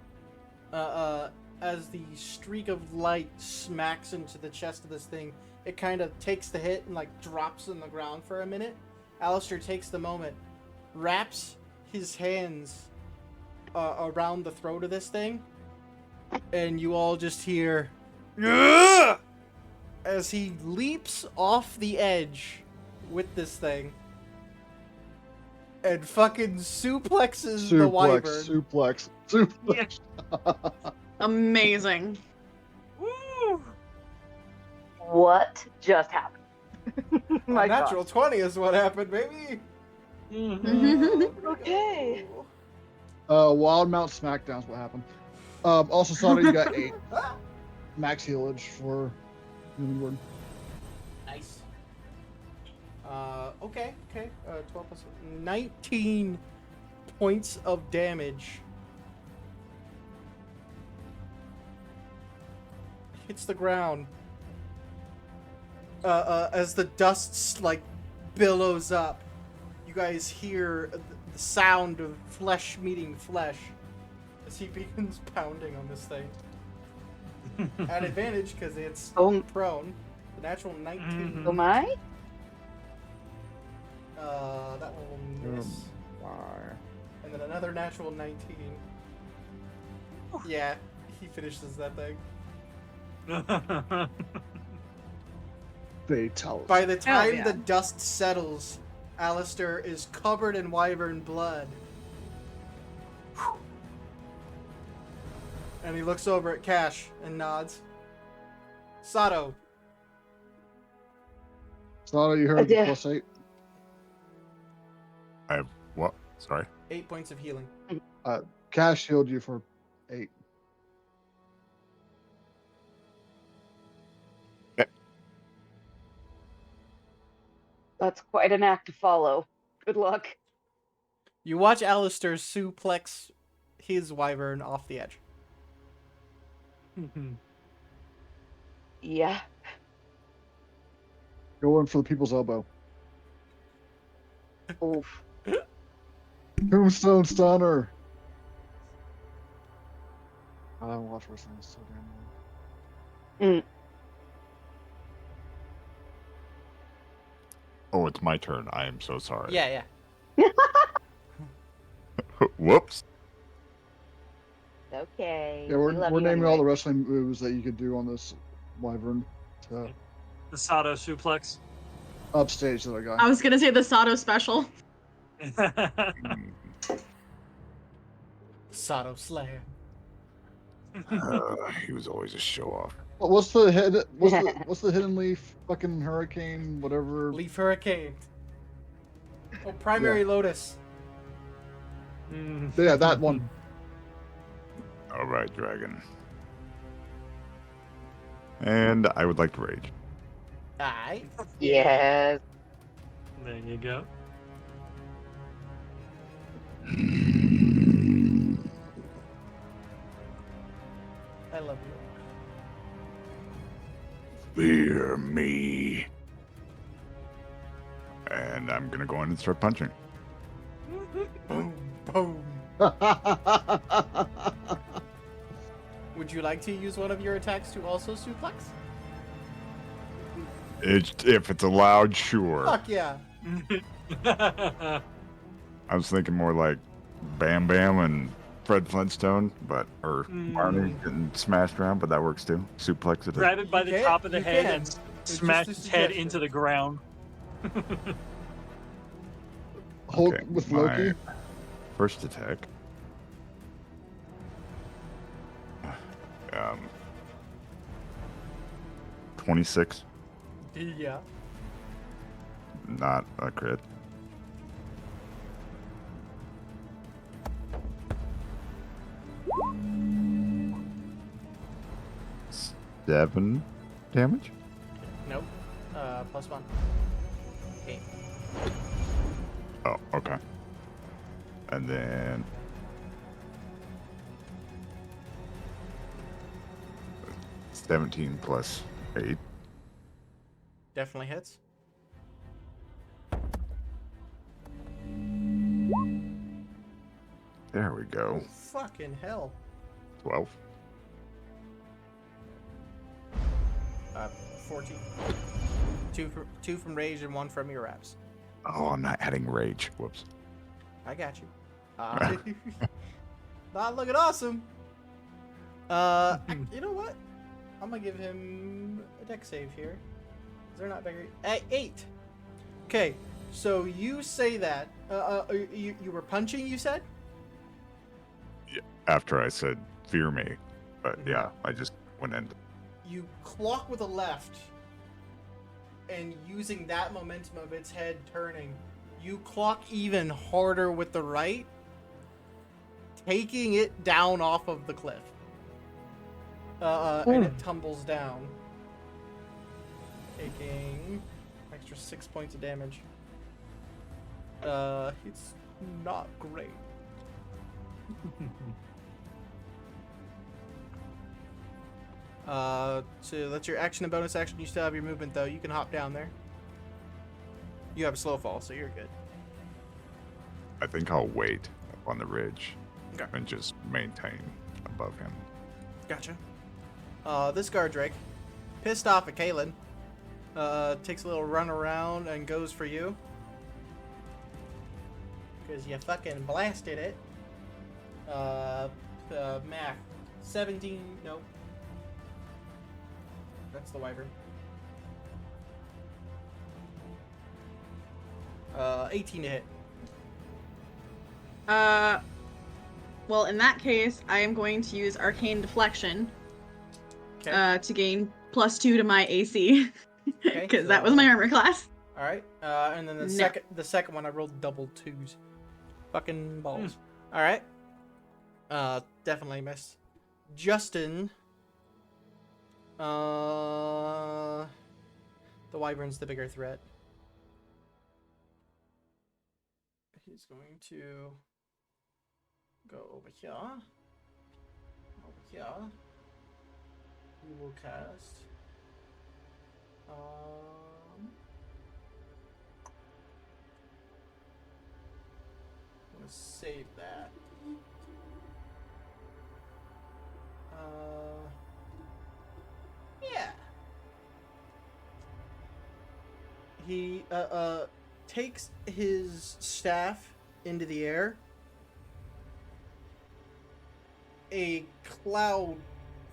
as the streak of light smacks into the chest of this thing, it kind of takes the hit and like drops on the ground for a minute. Alistair takes the moment, wraps his hands around the throat of this thing, and you all just hear "Ugh!" as he leaps off the edge with this thing and fucking suplexes the wyvern. Suplex. Amazing. Woo! What just happened? My Natural God. 20 is what happened, baby. Okay. Wild Mount Smackdown's what happened. Also saw you got 8 max healage for healing word. Nice. Okay. 12 plus 19 points of damage. Hits the ground. As the dust like billows up, you guys hear the sound of flesh meeting flesh as he begins pounding on this thing. At advantage because it's prone. The natural 19. Oh my? That one will miss. And then another natural 19. Yeah, he finishes that thing. Fatality. By the time yeah. the dust settles, Alistair is covered in wyvern blood. And he looks over at Cash and nods. Sato. Sato, you heard the plus 8? I have what? Sorry. 8 points of healing. Cash healed you for 8. That's quite an act to follow. Good luck. You watch Alistair suplex his wyvern off the edge. Yeah. Go in for the people's elbow. Oof. Tombstone Stunner. I don't watch wrestling so damn long. Oh, it's my turn. I am so sorry. Yeah. Whoops. Okay. Yeah, We we're love you naming all anyway. the wrestling moves that you could do on this wyvern to The Sato suplex. upstage the other guy. I was gonna say the Sato special. Sato Slayer. He was always a show off. What's the head? What's the hidden leaf? Fucking hurricane, whatever. Leaf Hurricane. Oh, Primary Lotus. Yeah, that one. All right, dragon. And I would like to rage. Aye. Yes. There you go. I love you. Fear me. And I'm gonna go in and start punching. Boom. Boom. Would you like to use one of your attacks to also suplex? If it's allowed, sure. Fuck yeah. I was thinking more like Bam Bam and Fred Flintstone, or Barney getting smashed around, but that works too. Suplex it. Grab it by the top of the head and smash just a its head suggestion. into the ground. Hulk Okay, with my Loki. First attack. 26. Yeah. Not a crit. Seven damage. Nope. +1. 8. Oh, okay. And then 17 plus 8. Definitely hits. There we go. Fucking hell. 12. 14. Two from rage and 1 from your reps. Oh, I'm not adding rage. Whoops. I got you. Not looking awesome. You know what? I'm gonna give him a deck save here. They're not very. 8. Okay, so you say that. You were punching. You said. Yeah, after I said fear me, but yeah, I just went in. You clock with a left, and using that momentum of its head turning, you clock even harder with the right, taking it down off of the cliff. And it tumbles down, taking extra 6 points of damage. It's not great. So that's your action and bonus action. You still have your movement though. You can hop down there. You have a slow fall, so you're good. I think I'll wait up on the ridge Okay. and just maintain above him. Gotcha. This guard Drake, pissed off at Kalen, takes a little run around and goes for you. Because you fucking blasted it. Mac, 17, nope. That's the wyvern. 18 to hit. Well, in that case, I am going to use Arcane Deflection to gain +2 to my AC. Because that was my armor class. Alright, and then the second one I rolled double 2s. Fucking balls. Alright. Definitely missed. Justin. The wyvern's the bigger threat. He's going to go over here. Over here. He will cast. I'm gonna save that. Yeah. He takes his staff into the air. A cloud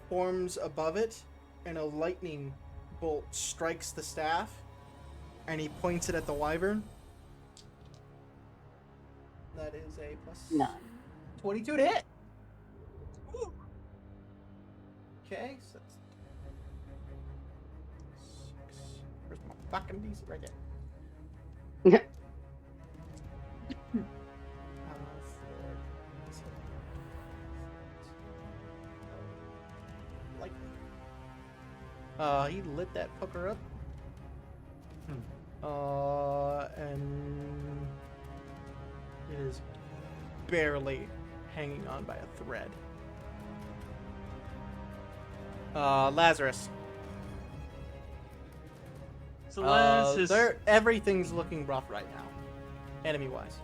forms above it, and a lightning bolt strikes the staff, and he points it at the wyvern. That is a +9. 22 to hit. Ooh. Okay, so that's 6. Where's my fucking piece? Right there. He lit that fucker up. And it is barely hanging on by a thread. Lazarus. So Laz is... everything's looking rough right now, enemy-wise.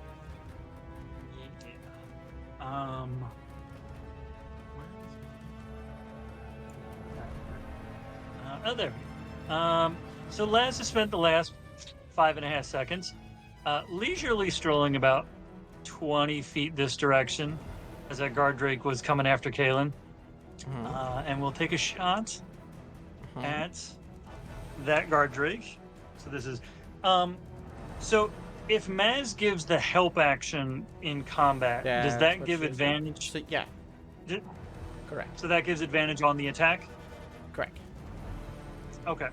Yeah. Oh, there. So Laz has spent the last 5.5 seconds leisurely strolling about 20 feet this direction, as that guard drake was coming after Kalen. And we'll take a shot at that guard drake. So this is, so if Maz gives the help action in combat, does that give advantage? So, yeah. Correct. So that gives advantage on the attack? Correct. Okay.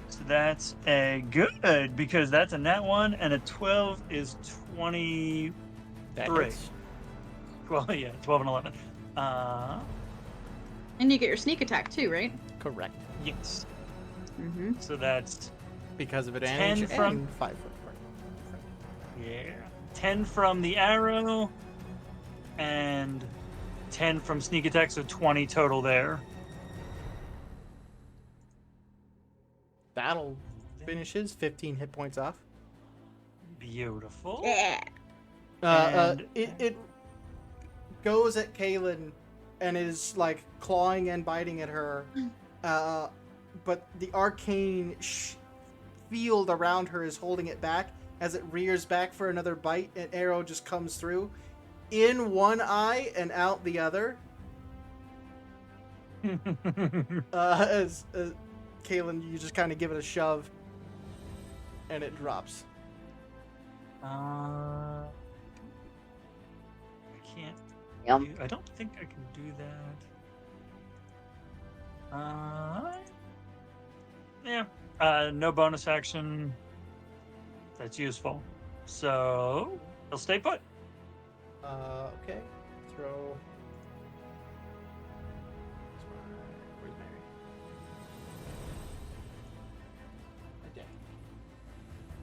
So that's a good, because that's a nat 1, and a 12 is 23. That hits. 12, yeah, 12 and 11. And you get your sneak attack too, right? Correct. Yes. Mm-hmm. So that's Because of advantage 10 from- and 5 foot. yeah, 10 from the arrow, and 10 from sneak attack, so 20 total there. That'll finish his 15 hit points off. Beautiful. Yeah. And- It goes at Kaylin and is like clawing and biting at her, but the arcane field around her is holding it back. As it rears back for another bite, an arrow just comes through, in one eye and out the other. As Kaylin, you just kind of give it a shove, and it drops. I can't. Yep. I don't think I can do that. Yeah. No bonus action. That's useful. So he'll stay put. Okay. Throw. Where's Mary? Okay.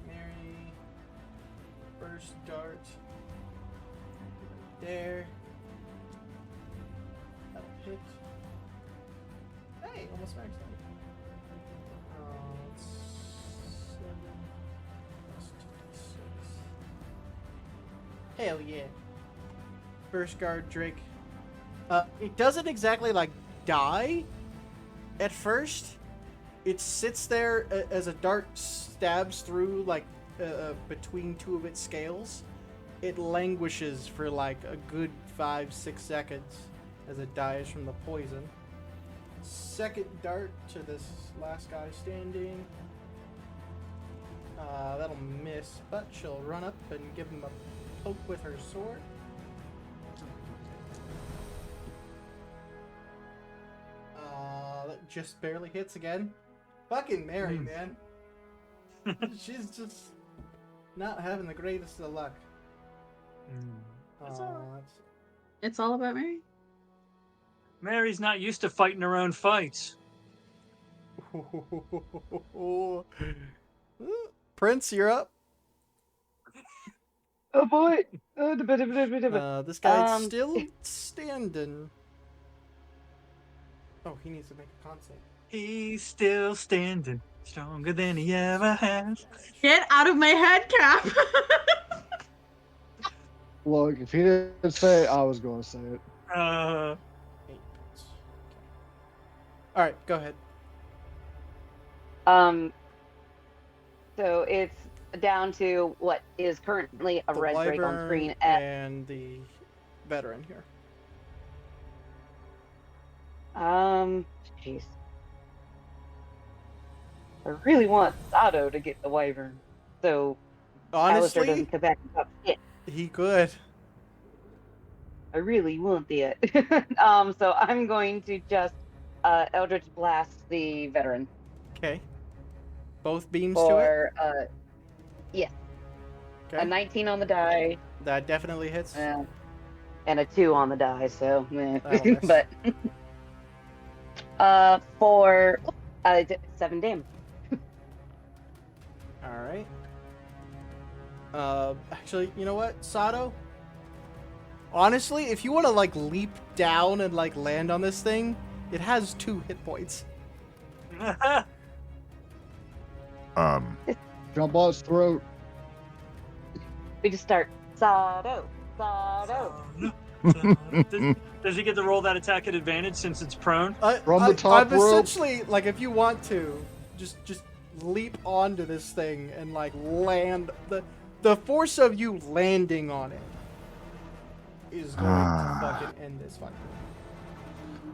Mary. First dart. There. That'll hit. Hey, almost maxed out. It's 7 plus 2d6. Hell yeah. First guard Drake. It doesn't exactly like die at first. It sits there as a dart stabs through like between two of its scales. It languishes for like a good 5-6 seconds as it dies from the poison. Second dart to this last guy standing. That'll miss, but she'll run up and give him a poke with her sword. That just barely hits again. Fucking Mary, man. She's just not having the greatest of luck. That's all right. It's all about Mary. Mary's not used to fighting her own fights. Prince, you're up. Oh boy. This guy's still standing. Oh, he needs to make a con save. He's still standing, stronger than he ever has. Get out of my head, Cap. Look, if he didn't say it, I was going to say it. 8 points. Okay. All right, go ahead. So it's down to what is currently a The red drake on Wyvern screen. and the veteran here. Jeez. I really want Sato to get the wyvern, so Alistair Honestly, doesn't come back and talk shit. he could. I really want that. So I'm going to just Eldritch Blast the veteran Okay. Both beams to for yes, it. a Okay. 19 on the die That definitely hits. and a 2 on the die. So, That'll miss. but for 7 damage. All right. Actually, you know what, Sato? Honestly, if you want to like leap down and like land on this thing, it has 2 hit points. Jump on its throat. We just start Sato, Sato. Does he get to roll that attack at advantage since it's prone? From the top I'm rope. essentially like, if you want to, just leap onto this thing and like land. The force of you landing on it is going to fucking end this fight.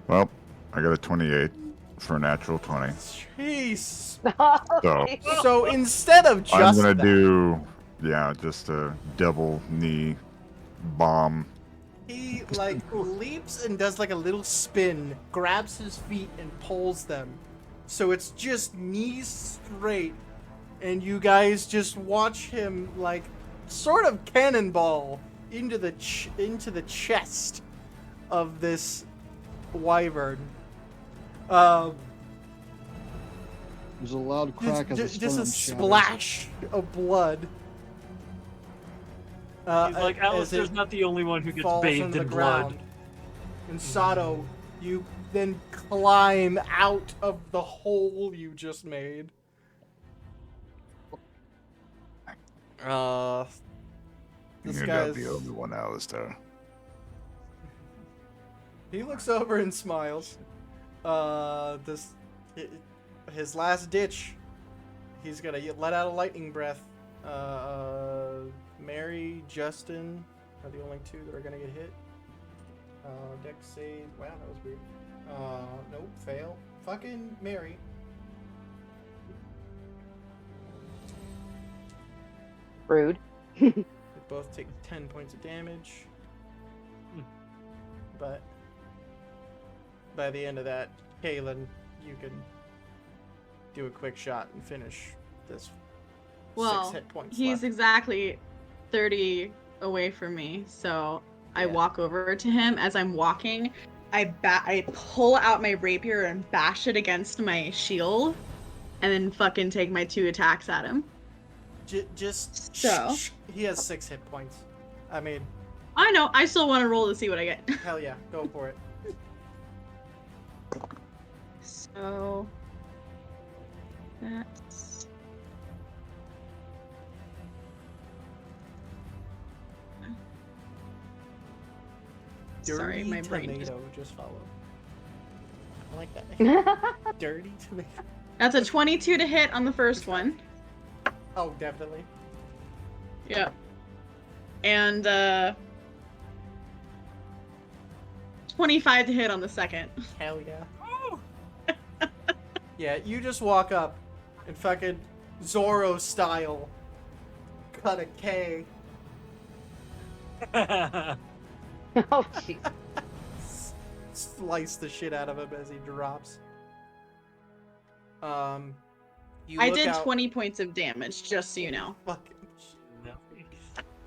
Well, I got a 28 for a natural 20. Jeez. So So instead of just I'm gonna that, do, just a double knee bomb. he like leaps and does like a little spin, grabs his feet and pulls them. So it's just knees straight, and you guys just watch him like sort of cannonball into the chest of this wyvern. There's a loud crack as Just the a sperm shatters. splash of blood. He's like, as Alistair's it not the only one who gets falls bathed onto in the blood. ground. And Sato, you then climb out of the hole you just made. This You're guy's... not the only one, Alistair. He looks over and smiles. His last ditch. He's gonna let out a lightning breath. Mary, Justin are the only two that are gonna get hit. Dex save. Wow, that was weird. Nope, fail. Fucking Mary. Rude. They both take 10 points of damage. But by the end of that, Kaylin, you can do a quick shot and finish this 6 hit points he's left. exactly 30 away from me, so I Yeah. walk over to him. As I'm walking, I pull out my rapier and bash it against my shield, and then fucking take my 2 attacks at him. Just So. he has 6 hit points. I mean, I know, I still want to roll to see what I get. hell yeah, go for it. So that's sorry, Dirty my brain tomato just... just followed. I like that. Dirty tomato. That's a 22 to hit on the first one. Oh, definitely. Yep. And 25 to hit on the second. Hell yeah. Yeah, you just walk up and fucking Zorro style cut a K. Oh, jeez. Slice the shit out of him as he drops. You I look did out- 20 points of damage, just so you know. Fucking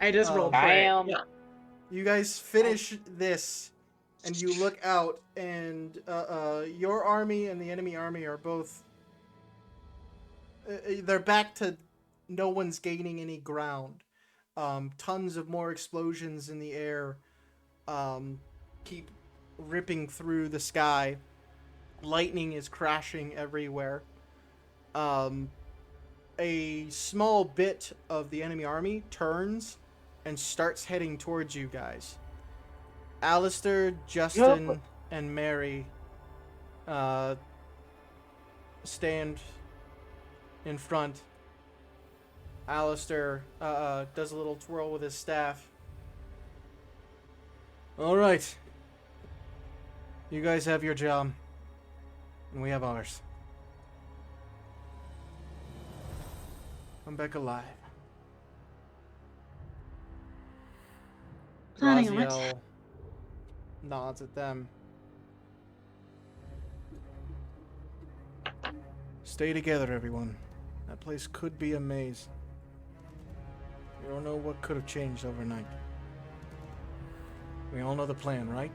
I just rolled for it. Damn. Yeah. You guys finish this, and you look out, and your army and the enemy army are both. They're back to no one's gaining any ground. Tons of more explosions in the air keep ripping through the sky. Lightning is crashing everywhere. A small bit of the enemy army turns and starts heading towards you guys. Alistair, Justin, and Mary stand in front. Alistair does a little twirl with his staff. Alright. You guys have your job. And we have ours. Come back alive. Planning on it. Raziel nods at them. Stay together, everyone. That place could be a maze. You don't know what could have changed overnight. We all know the plan, right?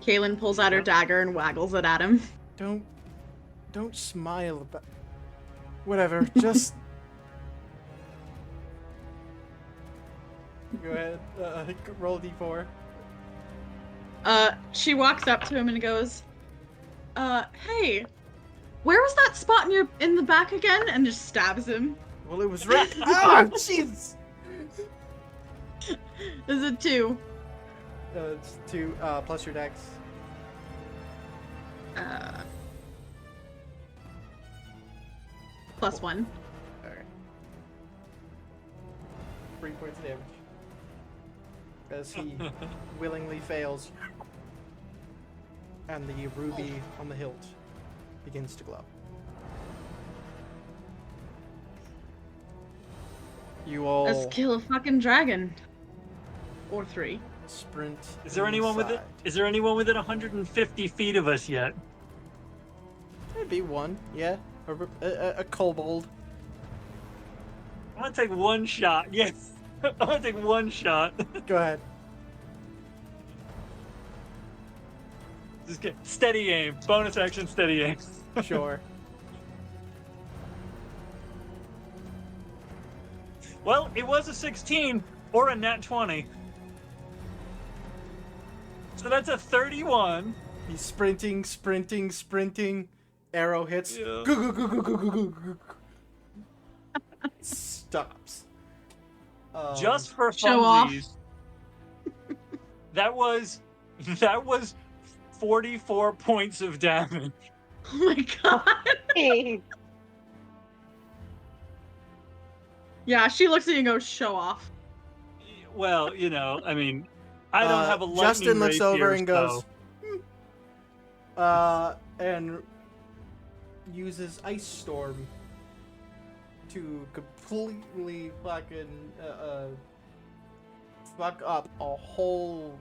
Kaylin pulls out her dagger and waggles it at him. Don't smile about... Whatever, just... Go ahead, roll d4. She walks up to him and goes, hey, where was that spot in the back again? And just stabs him. Well, it was right... Oh, jeez! Is it 2? It's 2, plus your dex. +1. Alright. 3 points of damage. As he willingly fails. And the ruby on the hilt begins to glow. You all Let's kill a fucking dragon. Or 3. sprint. Is there anyone with it? inside. Is there anyone within 150 feet of us yet? There'd be one, yeah. A kobold. I'm gonna take one shot. Yes, I'm gonna take one shot. Go ahead. Just get steady aim. Bonus action, steady aim. Sure. Well, it was a 16 or a nat 20. So that's a 31. He's sprinting. Arrow hits. Yeah. Stops. Just for Show off. funsies. That was 44 points of damage. Oh my god. Hey, Yeah, she looks at you and goes, show off. Well, you know, I mean, I don't have a lightning Justin looks rapier, over and goes, so- and uses Ice Storm to completely fucking fuck up a whole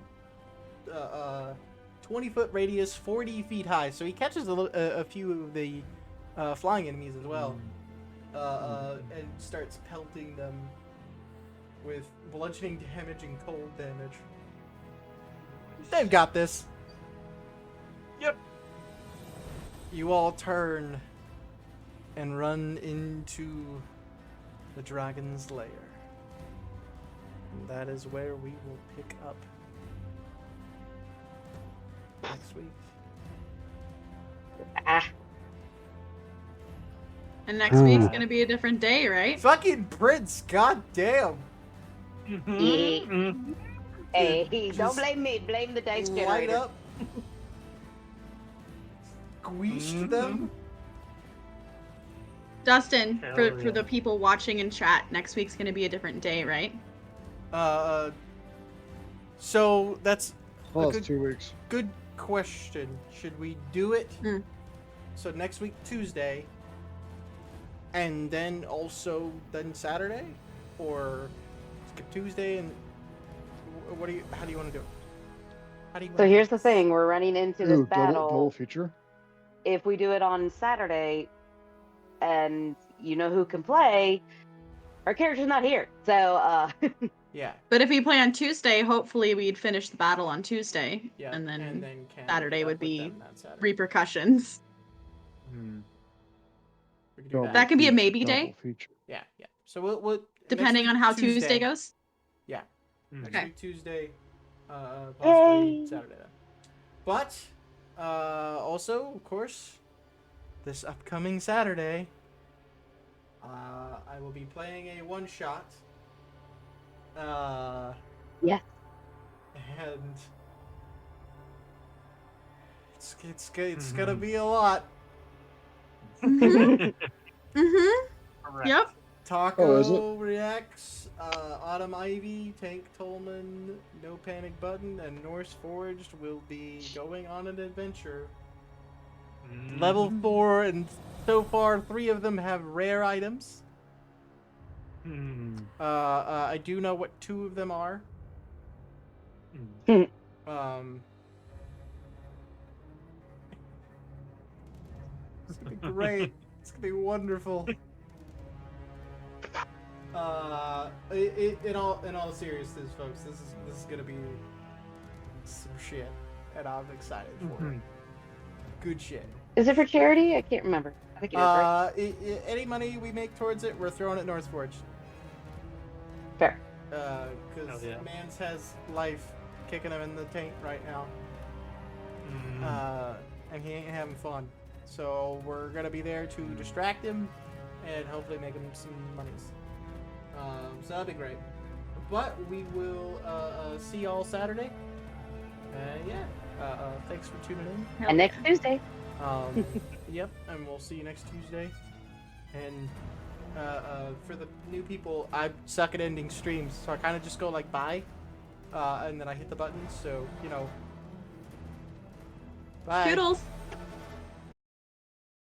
20-foot radius, 40 feet high. So he catches a few of the flying enemies as well, and starts pelting them with bludgeoning damage and cold damage. They've got this. Yep. You all turn and run into the dragon's lair. And that is where we will pick up next week. ah, And next week's gonna be a different day, right? Fucking Prince, goddamn! Mhm. hey, Just don't blame me. Blame the dice Light generator. up. Squeezed them. Dustin, Hell for yeah. the people watching in chat, next week's gonna be a different day, right? So that's Well, a it's 2 weeks. good question. Should we do it? Hmm. So next week, Tuesday, and then also then Saturday, or skip Tuesday and what do you? How do you want to do it? How do you? So here's the thing: we're running into this Ooh, battle. double feature. If we do it on Saturday, and you know who can play, our character's not here. So, Yeah. But if we play on Tuesday, hopefully we'd finish the battle on Tuesday. Yeah. And then can Saturday meet up would with be them that Saturday. repercussions. Hmm. We could do Double that. That can be a feature, maybe double day? Feature. Yeah. Yeah. So we'll Depending next on week, how Tuesday goes. Yeah. Mhm. Next Okay. week, Tuesday, possibly Yay. Saturday then. But also, of course, this upcoming Saturday, I will be playing a one-shot. yes. And it's gonna be a lot. Mm-hmm. Correct. Yep. Taco Oh, is it? reacts, Autumn Ivy, Tank Tolman, No Panic Button, and Norse Forged will be going on an adventure. Mhm. Level 4, and so far 3 of them have rare items. Hmm. I do know what 2 of them are. Hmm. It's gonna be great. It's gonna be wonderful. In all seriousness, folks, this is gonna be some shit, and I'm excited for it. Mhm. Good shit. Is it for charity? I can't remember. I think it is, right? Any money we make towards it, we're throwing at North Forge. Fair. Because Hell yeah. Mans has life kicking him in the tank right now. Mhm. And he ain't having fun. So we're gonna be there to distract him and hopefully make him some monies. So that'd be great. But we will see y'all Saturday. Thanks for tuning in. And next Tuesday. Yep, and we'll see you next Tuesday. And For the new people, I suck at ending streams, so I kind of just go like bye, and then I hit the buttons. So bye. Toodles.